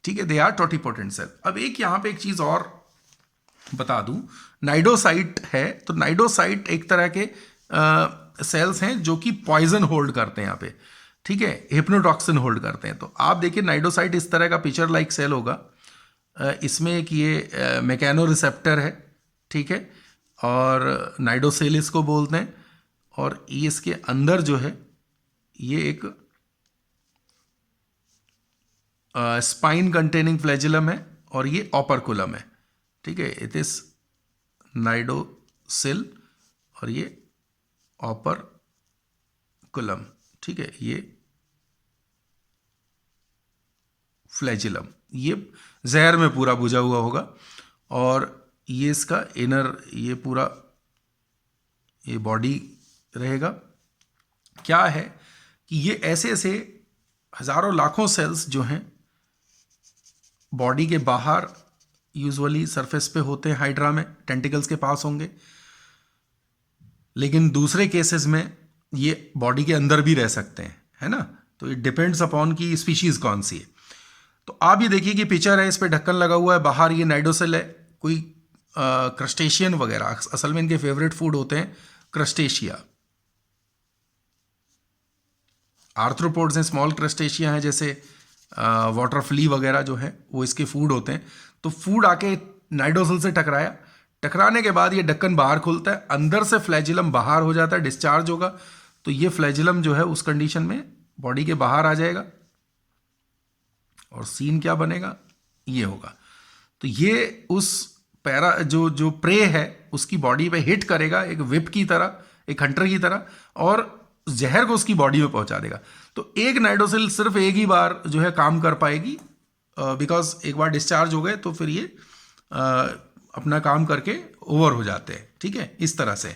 ठीक है, दे आर टोटिपोटेंट सेल। अब एक यहां पे एक चीज और बता दूं, नाइडोसाइट है, तो नाइडोसाइट एक तरह के सेल्स हैं जो कि पॉइजन होल्ड करते हैं यहाँ पे, ठीक है, हिप्नोटॉक्सिन होल्ड करते हैं। तो आप देखिए नाइडोसाइट इस तरह का पिक्चर लाइक सेल होगा, इसमें एक ये मैकेनो रिसेप्टर है, ठीक है, और नाइडोसेल इसको बोलते हैं, और ये इसके अंदर जो है ये एक स्पाइन कंटेनिंग फ्लैजिलम है, और ये ऑपरकुलम है, ठीक है। इट इज नाइडोसेल और ये ऑपरकुलम, ठीक है, ये फ्लैजिलम, ये जहर में पूरा बुझा हुआ होगा, और ये इसका इनर, ये पूरा ये बॉडी रहेगा। क्या है कि ये ऐसे ऐसे हजारों लाखों सेल्स जो हैं बॉडी के बाहर यूजुअली सरफेस पे होते हैं, हाइड्रा में टेंटिकल्स के पास होंगे, लेकिन दूसरे केसेस में ये बॉडी के अंदर भी रह सकते हैं, है ना। तो इट डिपेंड्स अपॉन की स्पीशीज कौन सी है। तो आप ये देखिए कि पिक्चर है, इस पे ढक्कन लगा हुआ है, बाहर ये नाइडोसेल है, कोई क्रस्टेशियन वगैरह, असल में इनके फेवरेट फूड होते हैं क्रस्टेशिया। आर्थ्रोपोड्स हैं, स्मॉल क्रस्टेशिया हैं, जैसे वाटर फ्ली वगैरह जो है वो इसके फूड होते हैं। तो फूड आके नाइडोसल से टकराया, टकराने के बाद ये ढक्कन बाहर खुलता है, अंदर से फ्लैजिलम बाहर हो जाता है, डिस्चार्ज होगा। तो ये फ्लैजिलम जो है उस कंडीशन में बॉडी के बाहर आ जाएगा और सीन क्या बनेगा, ये होगा। तो ये उस पैरा जो प्रे है उसकी बॉडी पे हिट करेगा एक विप की तरह, एक हंटर की तरह, और जहर को उसकी बॉडी में पहुंचा देगा। तो एक नाइडोसिल सिर्फ एक ही बार जो है काम कर पाएगी, बिकॉज एक बार डिस्चार्ज हो गए तो फिर ये अपना काम करके ओवर हो जाते हैं। ठीक है, इस तरह से।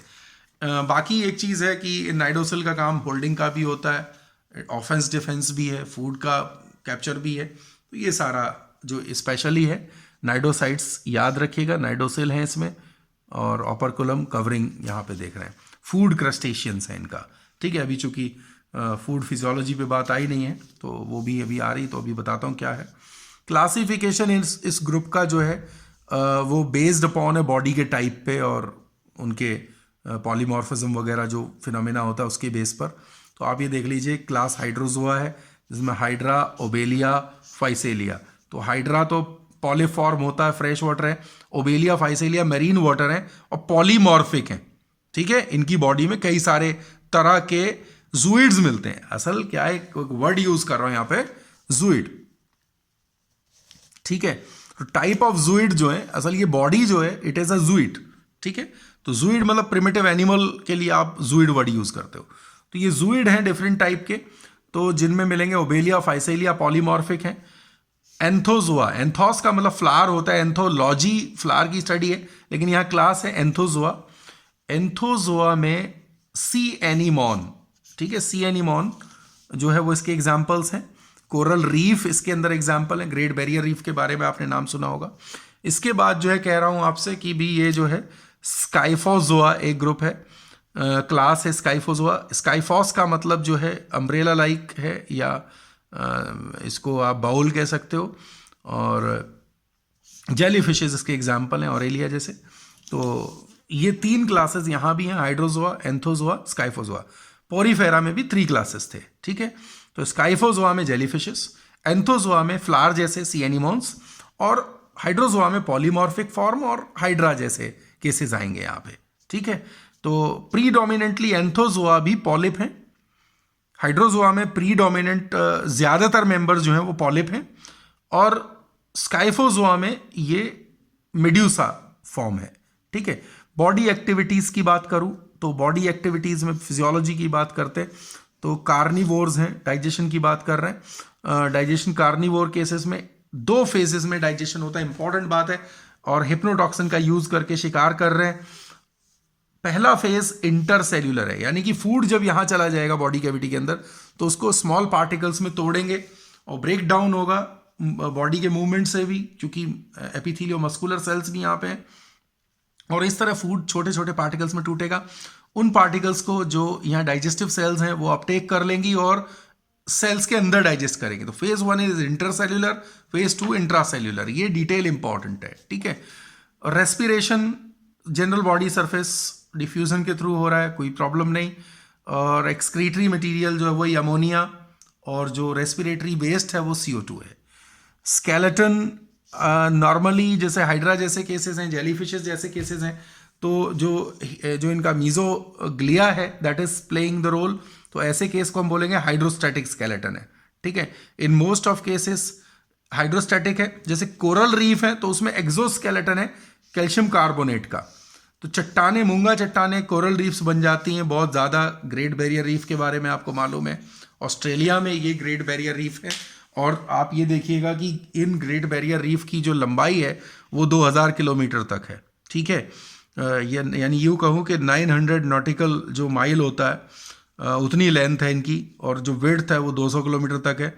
बाकी एक चीज़ है कि नाइडोसिल का काम होल्डिंग का भी होता है, ऑफेंस डिफेंस भी है, फूड का कैप्चर भी है। तो ये सारा जो स्पेशली है नाइडोसाइट्स याद रखिएगा, नाइडोसिल है इसमें, और ऑपरकुलम कवरिंग यहाँ पे देख रहे हैं। फूड क्रस्टेशियंस है इनका। ठीक है, अभी चूंकि फूड फिजियोलॉजी पे बात आई नहीं है तो वो भी अभी आ रही, तो अभी बताता हूँ क्या है क्लासिफिकेशन। इस ग्रुप का जो है वो बेस्ड अपॉन है बॉडी के टाइप पे और उनके पॉलीमॉर्फिज्म वगैरह जो फिनोमेना होता है उसके बेस पर। तो आप ये देख लीजिए, क्लास हाइड्रोजोआ है जिसमें हाइड्रा, ओबेलिया, फाइसेलिया। तो हाइड्रा तो पॉलीफॉर्म होता है, फ्रेश वाटर है, ओबेलिया फाइसेलिया मैरीन वाटर है और पॉलीमॉर्फिक है। ठीक है, इनकी बॉडी में कई सारे तरह के जूइड्स मिलते हैं। असल क्या है, एक वर्ड यूज कर रहा हूं यहां पे, जूइड। ठीक है, तो टाइप ऑफ जूइड जो है, असल ये बॉडी जो है इट इज अ जूइड। ठीक है, तो जूइड मतलब प्रिमिटिव एनिमल के लिए आप जूइड वर्ड यूज करते हो। तो ये जूइड हैं डिफरेंट टाइप के, तो जिनमें मिलेंगे ओबेलिया, फाइसेलिया, पॉलीमॉर्फिक हैं। एंथोजोआ, एंथोस का मतलब फ्लावर होता है, एंथोलॉजी फ्लावर की स्टडी है, लेकिन यहां क्लास है एंथोजोआ। एंथोजोआ में सी एनीमोन, ठीक है, सी एनीमोन जो है वो इसके एग्जाम्पल्स हैं। कोरल रीफ इसके अंदर एग्जाम्पल है, ग्रेट बैरियर रीफ के बारे में आपने नाम सुना होगा। इसके बाद जो है कह रहा हूं आपसे कि भी ये जो है स्काइफोजोआ एक ग्रुप है, क्लास है स्काइफोजोआ। स्काइफॉस का मतलब जो है अम्ब्रेला लाइक है, या इसको आप बाउल कह सकते हो, और जेली फिशेज इसके एग्जाम्पल हैं, ऑरेलिया जैसे। तो ये 3 क्लासेस यहाँ भी हैं, हाइड्रोजोआ, एंथोजोआ, स्काइफोजोआ। पोरीफेरा में भी 3 क्लासेस थे। ठीक है, तो स्काइफोजोआ में जेलीफिशेस, एंथोजोआ में फ्लावर जैसे सी एनिमोन्स, और हाइड्रोजोआ में पॉलीमॉर्फिक फॉर्म और हाइड्रा जैसे केसेस आएंगे यहाँ पे। ठीक है, तो प्रीडोमिनेंटली एंथोजोआ भी पॉलिप हैं, हाइड्रोजोआ में प्रीडोमिनेंट ज्यादातर मेंबर्स जो हैं वो पॉलिप हैं, और स्काइफोजोआ में ये मेड्यूसा फॉर्म है। ठीक है, बॉडी एक्टिविटीज की बात करूं तो बॉडी एक्टिविटीज में फिजियोलॉजी की बात करते हैं तो कार्निवोर्स हैं, डाइजेशन की बात कर रहे हैं। डाइजेशन कार्निवोर केसेस में 2 फेजेस में डाइजेशन होता है, इंपॉर्टेंट बात है, और हिप्नोटॉक्सिन का यूज करके शिकार कर रहे हैं। पहला फेज इंटरसेल्यूलर है, यानी कि फूड जब यहां चला जाएगा बॉडी कैविटी के अंदर तो उसको स्मॉल पार्टिकल्स में तोड़ेंगे और ब्रेक डाउन होगा बॉडी के मूवमेंट से भी, क्योंकि एपिथेलियो मस्कुलर सेल्स भी यहाँ पे हैं, और इस तरह फूड छोटे छोटे पार्टिकल्स में टूटेगा। उन पार्टिकल्स को जो यहाँ डाइजेस्टिव सेल्स हैं वो अपटेक कर लेंगी और सेल्स के अंदर डाइजेस्ट करेंगे। तो phase 1 is intercellular, phase 2 intracellular. ये डिटेल इंपॉर्टेंट है। ठीक है, respiration general body surface diffusion के थ्रू हो रहा है, कोई प्रॉब्लम नहीं। और एक्सक्रीटरी मटेरियल जो है वही अमोनिया, और जो रेस्पिरेटरी वेस्ट है वो CO2 है। स्केलेटन नॉर्मली जैसे हाइड्रा जैसे केसेस हैं, जेलीफिशेस जैसे केसेस हैं, तो जो इनका मीजोग्लिया है that is playing the role, तो ऐसे केस को हम बोलेंगे हाइड्रोस्टैटिक स्केलेटन है। ठीक है, in most of cases hydrostatic है। जैसे कोरल रीफ है तो उसमें एक्सोस्केलेटन है कैल्शियम कार्बोनेट का। तो चट्टाने, मूंगा चट्टाने कोरल रीफ्स बन जाती हैं बहुत ज़्यादा। ग्रेट बैरियर रीफ के बारे में आपको मालूम है, ऑस्ट्रेलिया में ये ग्रेट बैरियर रीफ है, और आप ये देखिएगा कि इन ग्रेट बैरियर रीफ की जो लंबाई है वो 2000 किलोमीटर तक है। ठीक है, यानी यूँ कहूँ कि 900 नॉटिकल जो माइल होता है उतनी लेंथ है इनकी, और जो विड्थ है वो 200 किलोमीटर तक है।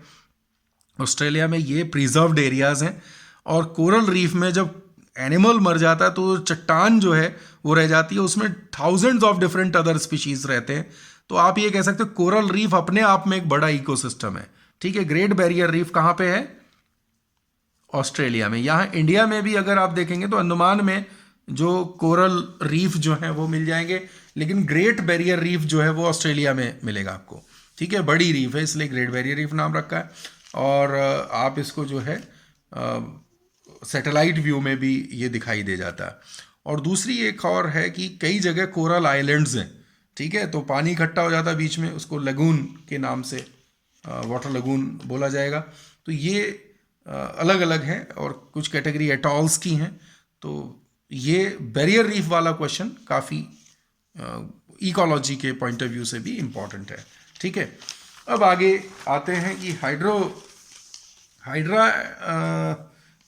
ऑस्ट्रेलिया में ये प्रिजर्व्ड एरियाज़ हैं, और कोरल रीफ में जब एनिमल मर जाता है तो चट्टान जो है वो रह जाती है, उसमें thousands of different other species रहते हैं। तो आप ये कह सकते हो कोरल रीफ अपने आप में एक बड़ा इकोसिस्टम है। ठीक है, ग्रेट बैरियर रीफ कहाँ पे है? ऑस्ट्रेलिया में। यहाँ इंडिया में भी अगर आप देखेंगे तो अंडमान में जो कोरल रीफ जो है वो मिल जाएंगे, लेकिन ग्रेट बैरियर रीफ जो है वो ऑस्ट्रेलिया में मिलेगा आपको। ठीक है, बड़ी रीफ है इसलिए ग्रेट बैरियर रीफ नाम रखा है। और आप इसको जो है सैटेलाइट व्यू में भी ये दिखाई दे जाता है। और दूसरी एक और है कि कई जगह कोरल आइलैंड्स हैं, ठीक है, तो पानी इकट्ठा हो जाता है बीच में, उसको लगून के नाम से वाटर लगून बोला जाएगा। तो ये अलग अलग हैं और कुछ कैटेगरी एटॉल्स की हैं। तो ये बैरियर रीफ वाला क्वेश्चन काफ़ी इकोलॉजी के पॉइंट ऑफ व्यू से भी इम्पॉर्टेंट है, ठीक है। अब आगे आते हैं कि हाइड्रा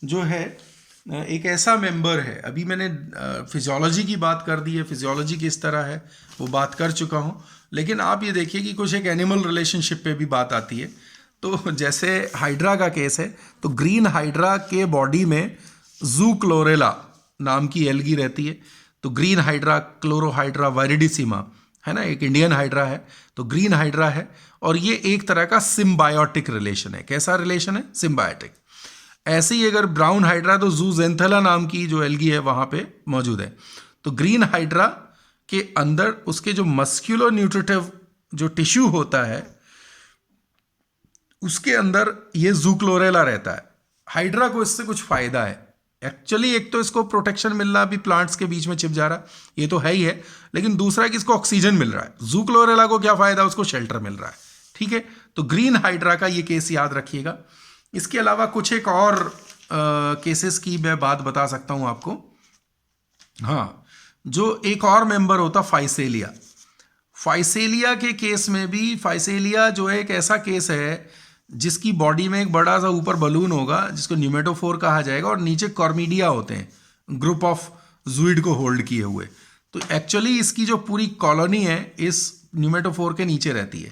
जो है एक ऐसा मेंबर है, अभी मैंने फिजियोलॉजी की बात कर दी है, फिजियोलॉजी किस तरह है वो बात कर चुका हूँ, लेकिन आप ये देखिए कि कुछ एक एनिमल रिलेशनशिप पे भी बात आती है। तो जैसे हाइड्रा का केस है, तो ग्रीन हाइड्रा के बॉडी में जूक्लोरेला नाम की एल्गी रहती है। तो ग्रीन हाइड्रा, क्लोरोहाइड्रा वायरिडिसिमा है ना, एक इंडियन हाइड्रा है, तो ग्रीन हाइड्रा है। और ये एक तरह का सिम्बायोटिक रिलेशन है। कैसा रिलेशन है? सिम्बायोटिक। ऐसे ही अगर ब्राउन हाइड्रा, तो जूजेंथेला नाम की जो एल्गी है वहां पे मौजूद है। तो ग्रीन हाइड्रा के अंदर उसके जो मस्क्यूलो न्यूट्रिटिव जो टिश्यू होता है उसके अंदर ये जूक्लोरेला रहता है। हाइड्रा को इससे कुछ फायदा है एक्चुअली, एक तो इसको प्रोटेक्शन मिल रहा, अभी प्लांट्स के बीच में छिप जा रहा, ये तो है ही है, लेकिन दूसरा है कि इसको ऑक्सीजन मिल रहा है। जूक्लोरेला को क्या फायदा? उसको शेल्टर मिल रहा है, ठीक है। तो ग्रीन हाइड्रा का ये केस याद रखिएगा। इसके अलावा कुछ एक और केसेस की मैं बात बता सकता हूं आपको। हाँ, जो एक और मेंबर होता फाइसेलिया। फाइसेलिया के केस में भी, फाइसेलिया जो है एक ऐसा केस है जिसकी बॉडी में एक बड़ा सा ऊपर बलून होगा जिसको न्यूमेटोफोर कहा जाएगा, और नीचे कॉर्मीडिया होते हैं, ग्रुप ऑफ जूइड को होल्ड किए हुए। तो एक्चुअली इसकी जो पूरी कॉलोनी है इस न्यूमेटोफोर के नीचे रहती है,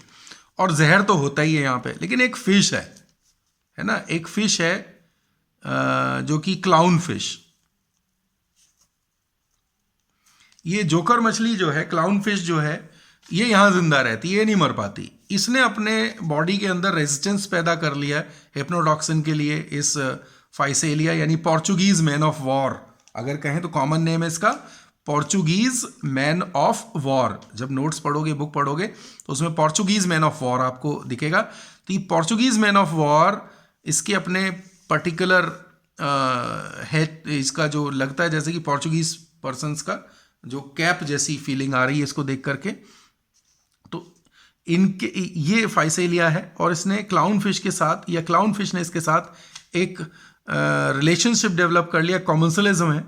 और जहर तो होता ही है यहाँ पे। लेकिन एक फिश है ना, एक फिश है जो कि क्लाउन फिश। ये जोकर मछली जो है, क्लाउन फिश जो है, ये यहां जिंदा रहती है, ये नहीं मर पाती। इसने अपने बॉडी के अंदर रेजिस्टेंस पैदा कर लिया है हेप्नोटॉक्सिन के लिए। इस फाइसेलिया यानी पोर्चुगीज मैन ऑफ वॉर अगर कहें तो कॉमन नेम है इसका, पोर्चुगीज मैन ऑफ वॉर। जब नोट्स पढ़ोगे, बुक पढ़ोगे, तो उसमें पोर्चुगीज मैन ऑफ वॉर आपको दिखेगा। तो ये पोर्चुगीज मैन ऑफ वॉर, इसके अपने पर्टिकुलर है, इसका जो लगता है जैसे कि पोर्चुगीज पर्सन्स का जो कैप जैसी फीलिंग आ रही है इसको देख करके। तो इनके ये फाइसेलिया है, और इसने क्लाउन फिश के साथ, या क्लाउन फिश ने इसके साथ एक रिलेशनशिप डेवलप कर लिया, कॉमेंसलिज्म है।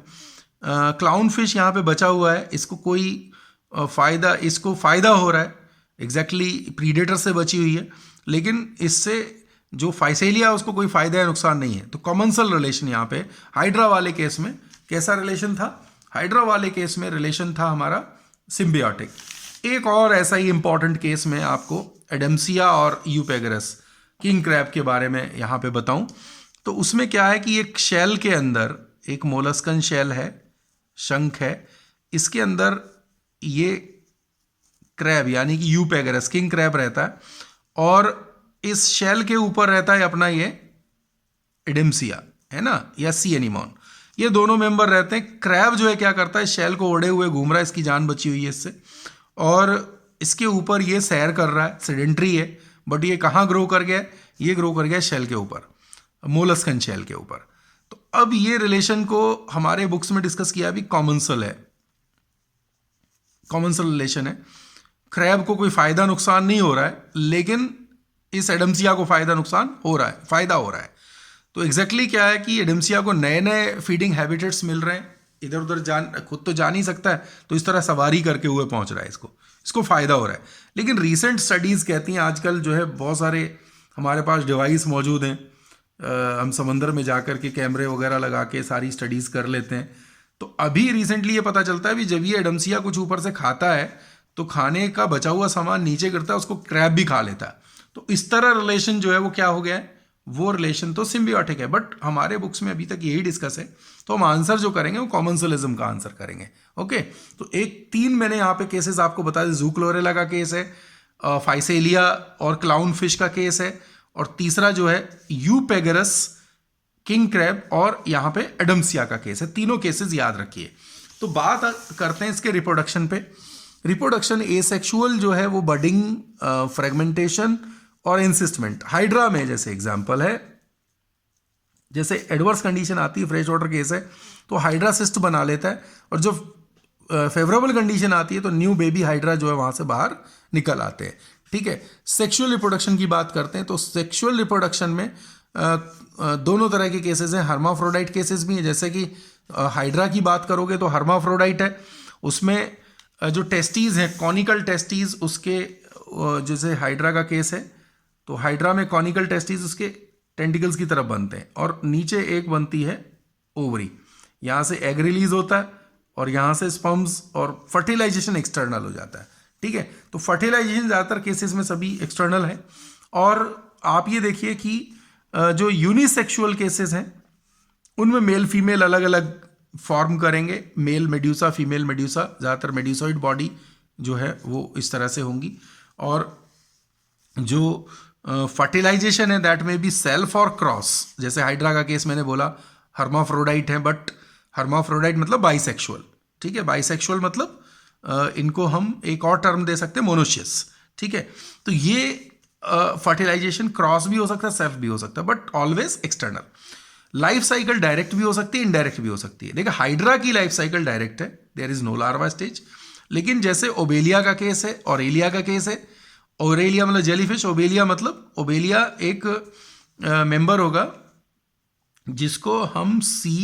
क्लाउन फिश यहाँ पे बचा हुआ है, इसको कोई फायदा, इसको फायदा हो रहा है, एग्जैक्टली प्रीडेटर से बची हुई है, लेकिन इससे जो फाइसेलिया है उसको कोई फायदा या नुकसान नहीं है। तो कॉमेंसल रिलेशन यहाँ पे हाइड्रा वाले केस में कैसा रिलेशन था? हाइड्रा वाले केस में रिलेशन था हमारा सिम्बियोटिक। एक और ऐसा ही इंपॉर्टेंट केस में आपको एडेम्सिया और यूपेगरस किंग क्रैब के बारे में यहाँ पे बताऊं। तो उसमें क्या है कि एक शेल के अंदर, एक मोलस्कन शेल है, शंख है, इसके अंदर ये क्रैब यानी कि यूपेगरस किंग क्रैब रहता है, और इस शेल के ऊपर रहता है अपना ये एडेम्सिया है ना, या सी एनीमोन। ये दोनों मेंबर रहते हैं। क्रैब जो है क्या करता है, शेल को ओढ़े हुए घूम रहा है, इसकी जान बची हुई है इससे, और इसके ऊपर ये सैर कर रहा है, सेडेंट्री है, बट ये कहाँ ग्रो कर गया? ये ग्रो कर गया शेल के ऊपर, मोलस्कन शेल के ऊपर। तो अब ये रिलेशन को हमारे बुक्स में डिस्कस किया भी, कॉमेंसल है, कॉमेंसल रिलेशन है। क्रैब को कोई फायदा नुकसान नहीं हो रहा है, लेकिन इस एडेम्सिया को फायदा नुकसान हो रहा है, फायदा हो रहा है। तो एग्जैक्टली क्या है कि एडेम्सिया को नए नए फीडिंग हैबिटेट्स मिल रहे हैं, इधर उधर खुद तो जा नहीं सकता है, तो इस तरह सवारी करके हुए पहुंच रहा है, इसको फायदा हो रहा है। लेकिन रीसेंट स्टडीज़ कहती हैं, आजकल जो है बहुत सारे हमारे पास डिवाइस मौजूद हैं, हम समंदर में जाकर के कैमरे वगैरह लगा के सारी स्टडीज़ कर लेते हैं। तो अभी रिसेंटली ये पता चलता है भी जब ये एडेम्सिया कुछ ऊपर से खाता है तो खाने का बचा हुआ सामान नीचे गिरता है, उसको क्रैब भी खा लेता है। तो इस तरह रिलेशन जो है वो क्या हो गया है, वो रिलेशन तो सिम्बियोटिक है, बट हमारे बुक्स में अभी तक यही डिस्कस है। तो हम आंसर जो करेंगे वो कॉमेंसलिज्म का आंसर करेंगे। ओके, तो एक 3 मैंने यहाँ पे केसेस आपको बता दिए। जूक्लोरेला का केस है, फाइसेलिया और क्लाउन फिश का केस है, और तीसरा जो है यूपेगरस किंग क्रैब और यहाँ पे एडेम्सिया का केस है। तीनों केसेस याद रखिए। तो बात करते हैं इसके रिप्रोडक्शन पे। रिप्रोडक्शन एसेक्सुअल जो है वो बडिंग, फ्रेगमेंटेशन और इंसिस्टमेंट। हाइड्रा में जैसे एग्जांपल है, जैसे एडवर्स कंडीशन आती है, फ्रेश वाटर केस है तो हाइड्रा सिस्ट बना लेता है, और जो फेवरेबल कंडीशन आती है तो न्यू बेबी हाइड्रा जो है वहां से बाहर निकल आते हैं। ठीक है, सेक्सुअल रिप्रोडक्शन की बात करते हैं तो सेक्सुअल रिप्रोडक्शन में दोनों तरह के केसेस हैं। हर्माफ्रोडाइट केसेस भी हैं, जैसे कि हाइड्रा की बात करोगे तो हर्माफ्रोडाइट है, उसमें जो टेस्टीज हैं कॉनिकल टेस्टीज उसके, जैसे हाइड्रा का केस है तो हाइड्रा में कॉनिकल टेस्टीज उसके टेंटिकल्स की तरफ बनते हैं और नीचे एक बनती है ओवरी, यहाँ से एग रिलीज होता है और यहाँ से स्पर्म्स, और फर्टिलाइजेशन एक्सटर्नल हो जाता है। ठीक है, तो फर्टिलाइजेशन ज़्यादातर केसेस में सभी एक्सटर्नल है। और आप ये देखिए कि जो यूनिसेक्सुअल केसेस हैं उनमें मेल फीमेल अलग अलग फॉर्म करेंगे, मेल मेड्यूसा फीमेल मेड्यूसा, ज़्यादातर मेड्यूसॉइड बॉडी जो है वो इस तरह से होंगी। और जो फर्टिलाइजेशन है दैट में बी सेल्फ और क्रॉस, जैसे हाइड्रा का केस मैंने बोला हर्माफ्रोडाइट है, बट हर्माफ्रोडाइट मतलब बाइसेक्सुअल। ठीक है, बाइसेक्सुअल मतलब इनको हम एक और टर्म दे सकते हैं मोनोशियस। ठीक है, तो ये फर्टिलाइजेशन क्रॉस भी हो सकता है, सेल्फ भी हो सकता है, but always external. Life cycle direct भी हो सकती है, इनडायरेक्ट भी हो सकती है। देखिए हाइड्रा की लाइफ साइकिल डायरेक्ट है, there is no larva stage, लेकिन जैसे ओबेलिया का केस है, ऑरेलिया का केस है, ओरेलिया मतलब जेलीफिश, ओबेलिया मतलब ओबेलिया एक मेंबर होगा जिसको हम सी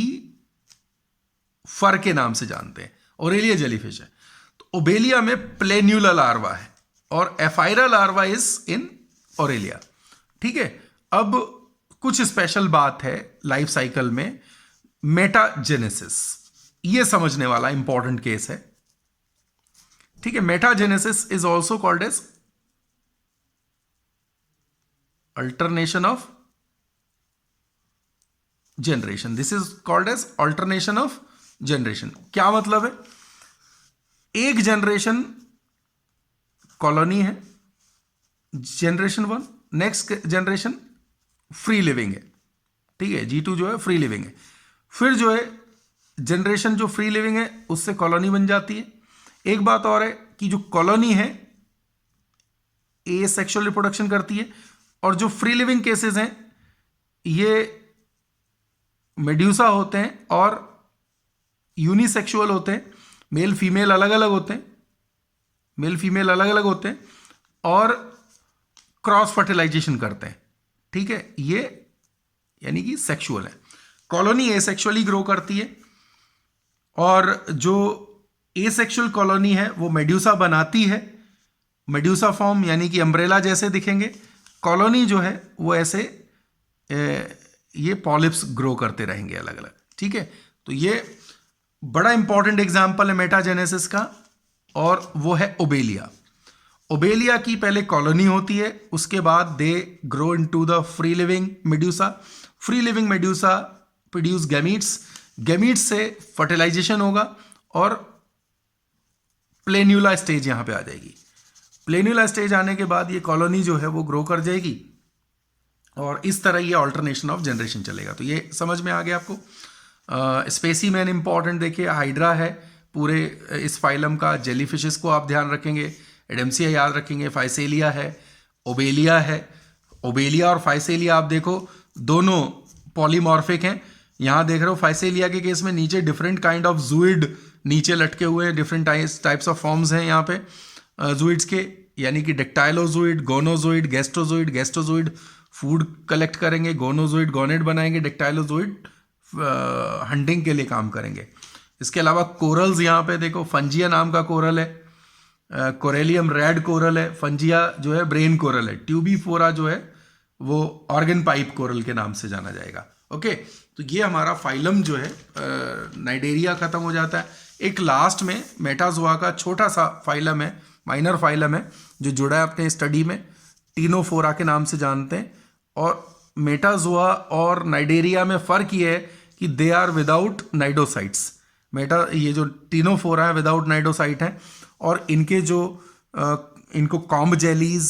फर के नाम से जानते हैं, ओरेलिया जेलीफिश है। तो ओबेलिया में प्लेन्यूला लार्वा है और एफाइरा लार्वा इज इन ओरेलिया। ठीक है, अब कुछ स्पेशल बात है लाइफ साइकिल में, मेटाजेनेसिस, ये समझने वाला इंपॉर्टेंट केस है। ठीक है, metagenesis is also called as alternation of generation. This is called as alternation of generation. क्या मतलब है, एक जनरेशन कॉलोनी है, generation 1, next generation free living है। ठीक है, G2 जो है फ्री लिविंग है, फिर जो है जनरेशन जो फ्री लिविंग है उससे कॉलोनी बन जाती है। एक बात और है कि जो कॉलोनी है ए सेक्सुअल रिप्रोडक्शन करती है, और जो फ्री लिविंग केसेस हैं ये मेड्यूसा होते हैं और यूनिसेक्सुअल होते हैं, मेल फीमेल अलग अलग होते हैं, मेल फीमेल अलग अलग होते हैं और क्रॉस फर्टिलाइजेशन करते हैं। ठीक है, ये यानी कि सेक्सुअल है। कॉलोनी एसेक्सुअली ग्रो करती है और जो एसेक्सुअल कॉलोनी है वो मेड्यूसा बनाती है, मेड्यूसा फॉर्म यानी कि अम्ब्रेला जैसे दिखेंगे। कॉलोनी जो है वो ऐसे ये पॉलिप्स ग्रो करते रहेंगे अलग अलग। ठीक है, तो ये बड़ा इंपॉर्टेंट एग्जाम्पल है मेटाजेनेसिस का, और वो है ओबेलिया। ओबेलिया की पहले कॉलोनी होती है, उसके बाद they grow into the free living medusa. Free living medusa produce gametes, gametes से फर्टिलाइजेशन होगा और प्लेन्यूला स्टेज यहां पे आ जाएगी। प्लेन्यूला स्टेज आने के बाद ये कॉलोनी जो है वो ग्रो कर जाएगी और इस तरह ये ऑल्टरनेशन ऑफ जनरेशन चलेगा। तो ये समझ में आ गया आपको। स्पेसीमेन इंपॉर्टेंट देखिए, हाइड्रा है पूरे इस फाइलम का, जेलीफिशेस को आप ध्यान रखेंगे, एडेम्सिया याद रखेंगे, फाइसेलिया है, ओबेलिया है। ओबेलिया और फाइसेलिया आप देखो दोनों पॉलीमॉर्फिक हैं। यहाँ देख रहे हो फाइसेलिया के केस में नीचे डिफरेंट काइंड ऑफ जूइड नीचे लटके हुए हैं, डिफरेंट टाइप्स ऑफ फॉर्म्स हैं यहाँ पे जूइड्स के, यानी कि डेक्टाइलोजूइड, गोनोजोइड, गेस्ट्रोजोइड, गेस्ट्रोजोइड फूड कलेक्ट करेंगे, गोनोजोइड गोनेट बनाएंगे, डेक्टाइलोजोइड हंटिंग के लिए काम करेंगे। इसके अलावा कोरल्स यहाँ पे देखो, फंजिया नाम का कोरल है, कोरेलियम रेड कोरल है, फंजिया जो है ब्रेन कोरल है, ट्यूबीफोरा जो है वो ऑर्गन पाइप कोरल के नाम से जाना जाएगा। ओके, तो ये हमारा फाइलम जो है नाइडेरिया खत्म हो जाता है। एक लास्ट में मेटाजोआ का छोटा सा फाइलम है, माइनर फाइलम है, जो जुड़ा है अपने स्टडी में, टीनोफोरा के नाम से जानते हैं। और मेटाजोआ और नाइडेरिया में फ़र्क ये है कि दे आर विदाउट नाइडोसाइट्स। ये जो टीनोफोरा है विदाउट नाइडोसाइट है, और इनके जो इनको कॉम्ब जेलीज,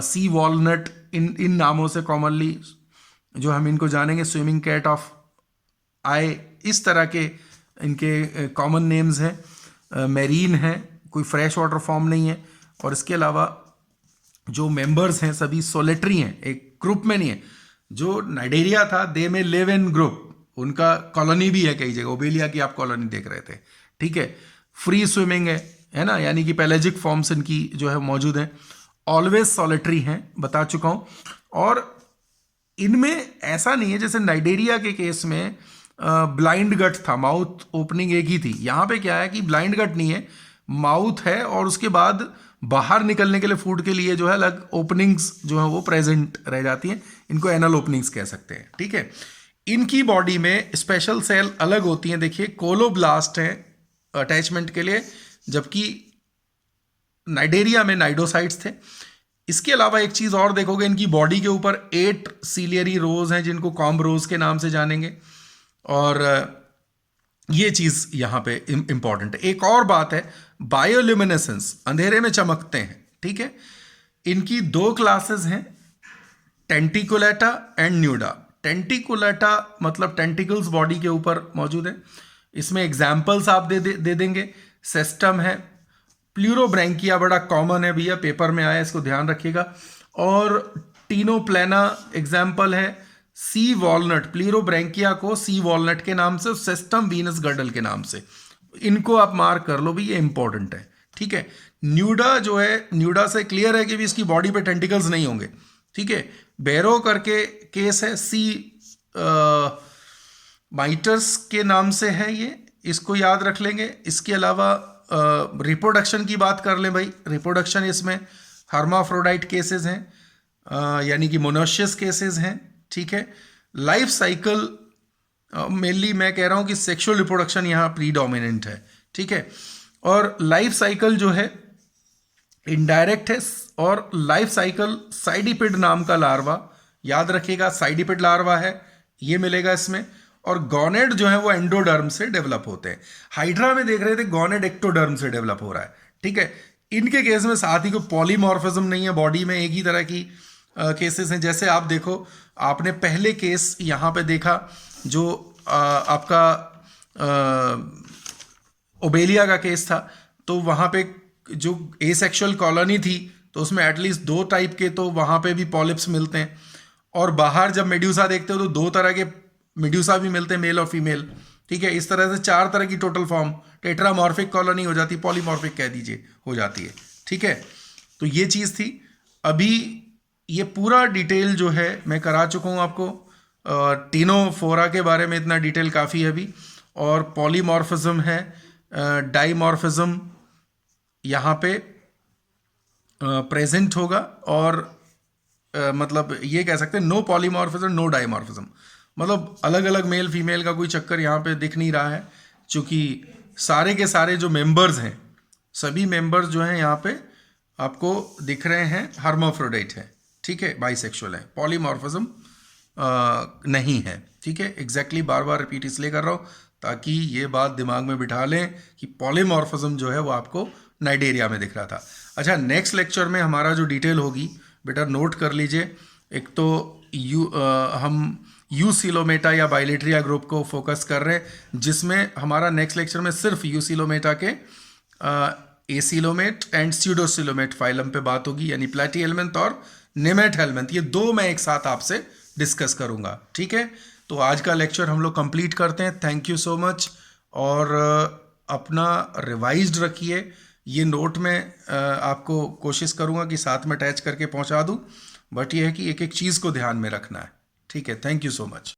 सी वॉलनट, इन नामों से कॉमनली जो हम इनको जानेंगे, स्विमिंग कैट ऑफ आई, इस तरह के इनके कॉमन नेम्स हैं। मेरीन है, कोई फ्रेश वाटर फॉर्म नहीं है। और इसके अलावा जो मेंबर्स हैं सभी सोलेटरी हैं, एक ग्रुप में नहीं है। जो नाइडेरिया था दे में लिव इन ग्रुप, उनका कॉलोनी भी है कई जगह, ओबेलिया की आप कॉलोनी देख रहे थे, ठीक है। फ्री स्विमिंग है ना, यानी कि पेलेजिक फॉर्म्स इनकी जो है मौजूद हैं। ऑलवेज सॉलिटरी हैं, बता चुका हूं। और इनमें ऐसा नहीं है जैसे नाइडेरिया के केस में ब्लाइंड गट था, माउथ ओपनिंग एक ही थी। यहां पे क्या है कि ब्लाइंड गट नहीं है, माउथ है और उसके बाद बाहर निकलने के लिए फूड के लिए जो है अलग ओपनिंग्स जो है वो प्रेजेंट रह जाती हैं। इनको एनल ओपनिंग्स कह सकते हैं, ठीक है। इनकी बॉडी में स्पेशल सेल अलग होती हैं, देखिए कोलोब्लास्ट हैं अटैचमेंट के लिए, जबकि नाइडेरिया में नाइडोसाइट्स थे। इसके अलावा एक चीज और देखोगे, इनकी बॉडी के ऊपर 8 सीलियरी रोज हैं जिनको कॉम्ब रोज के नाम से जानेंगे। और ये चीज यहां पे इंपॉर्टेंट है। एक और बात है, बायोल्यूमिनेसेंस, अंधेरे में चमकते हैं, ठीक है। इनकी 2 क्लासेस हैं, टेंटिकुलेटा एंड न्यूडा। टेंटिकुलेटा मतलब टेंटिकल्स बॉडी के ऊपर मौजूद है। इसमें एग्जाम्पल्स आप दे देंगे, सेस्टम है, प्लूरोब्रैंकिया बड़ा कॉमन है भैया, पेपर में आया, इसको ध्यान रखिएगा। और टीनोप्लेना एग्जाम्पल है, सी वॉलनट, प्लूरोब्रैंकिया को सी वॉलनट के नाम से, सेस्टम वीनस गर्डल के नाम से। इनको आप मार्क कर लो भी, ये इंपॉर्टेंट है, ठीक है। न्यूडा जो है, न्यूडा से क्लियर है कि भी इसकी बॉडी पे टेंटिकल्स नहीं होंगे, ठीक है। बेरो करके केस है, सी माइटर्स के नाम से है ये, इसको याद रख लेंगे। इसके अलावा रिप्रोडक्शन की बात कर लें भाई, रिप्रोडक्शन इसमें हर्माफ्रोडाइट केसेस हैं, यानी कि मोनोशियस केसेस हैं, ठीक है। लाइफ साइकिल मेनली मैं कह रहा हूं कि सेक्सुअल रिप्रोडक्शन यहां प्रीडोमिनेंट है, ठीक है। और लाइफ साइकिल जो है इनडायरेक्ट है, और लाइफ साइकिल साइडिपिड नाम का लार्वा, याद रखिएगा साइडिपिड लार्वा है, ये मिलेगा इसमें। और गॉनेड जो है वो एंडोडर्म से डेवलप होते हैं। हाइड्रा में देख रहे थे गॉनेड एक्टोडर्म से डेवलप हो रहा है, ठीक है। इनके केस में साथ ही कोई पॉलीमॉर्फिज्म नहीं है, बॉडी में एक ही तरह की केसेस हैं। जैसे आप देखो, आपने पहले केस यहां पे देखा जो आपका ओबेलिया का केस था, तो वहां पे जो एसेक्सुअल कॉलोनी थी तो उसमें एटलीस्ट 2 टाइप के तो वहां पे भी पॉलिप्स मिलते हैं। और बाहर जब मेड्यूसा देखते हो तो 2 तरह के मेड्यूसा भी मिलते हैं, मेल और फीमेल, ठीक है। इस तरह से 4 तरह की टोटल फॉर्म, टेट्रामॉर्फिक कॉलोनी हो जाती है, पॉलीमॉर्फिक कह दीजिए हो जाती है, ठीक है। तो ये चीज़ थी। अभी ये पूरा डिटेल जो है मैं करा चुका हूँ आपको, टीनोफोरा के बारे में इतना डिटेल काफ़ी है अभी। और पॉलीमॉर्फिज्म है, डाइमॉर्फिज्म यहाँ पे प्रेजेंट होगा। और मतलब ये कह सकते हैं नो पॉलीमॉर्फिज्म नो डाइमॉर्फिज्म, मतलब अलग अलग मेल फीमेल का कोई चक्कर यहाँ पे दिख नहीं रहा है, क्योंकि सारे के सारे जो मेंबर्स हैं, सभी मेंबर्स जो हैं यहाँ पे आपको दिख रहे हैं हर्माफ्रोडाइट है, ठीक है, बाइसेक्सुअल है, पॉलीमॉर्फिज्म नहीं है, ठीक है। एग्जैक्टली बार बार रिपीट इसलिए कर रहा हूँ ताकि ये बात दिमाग में बिठा लें कि पॉलीमॉर्फिज्म जो है वो आपको नाइडेरिया में दिख रहा था। अच्छा, नेक्स्ट लेक्चर में हमारा जो डिटेल होगी बेटा नोट कर लीजिए। एक तो हम यूसिलोमेटा या बाइलेट्रिया ग्रुप को फोकस कर रहे हैं, जिसमें हमारा नेक्स्ट लेक्चर में सिर्फ यूसिलोमेटा के एसिलोमेट एंड स्यूडोसिलोमेट फाइलम पे बात होगी, यानी प्लेटी हेलमिंथ और नेमेट हेलमिंथ, ये 2 मैं एक साथ आपसे डिस्कस करूंगा, ठीक है। तो आज का लेक्चर हम लोग कंप्लीट करते हैं। Thank you so much. और अपना रिवाइज्ड रखिए, ये नोट में आपको कोशिश करूंगा कि साथ में अटैच करके पहुंचा दूं, बट ये है कि एक एक चीज़ को ध्यान में रखना है, ठीक है। Thank you so much.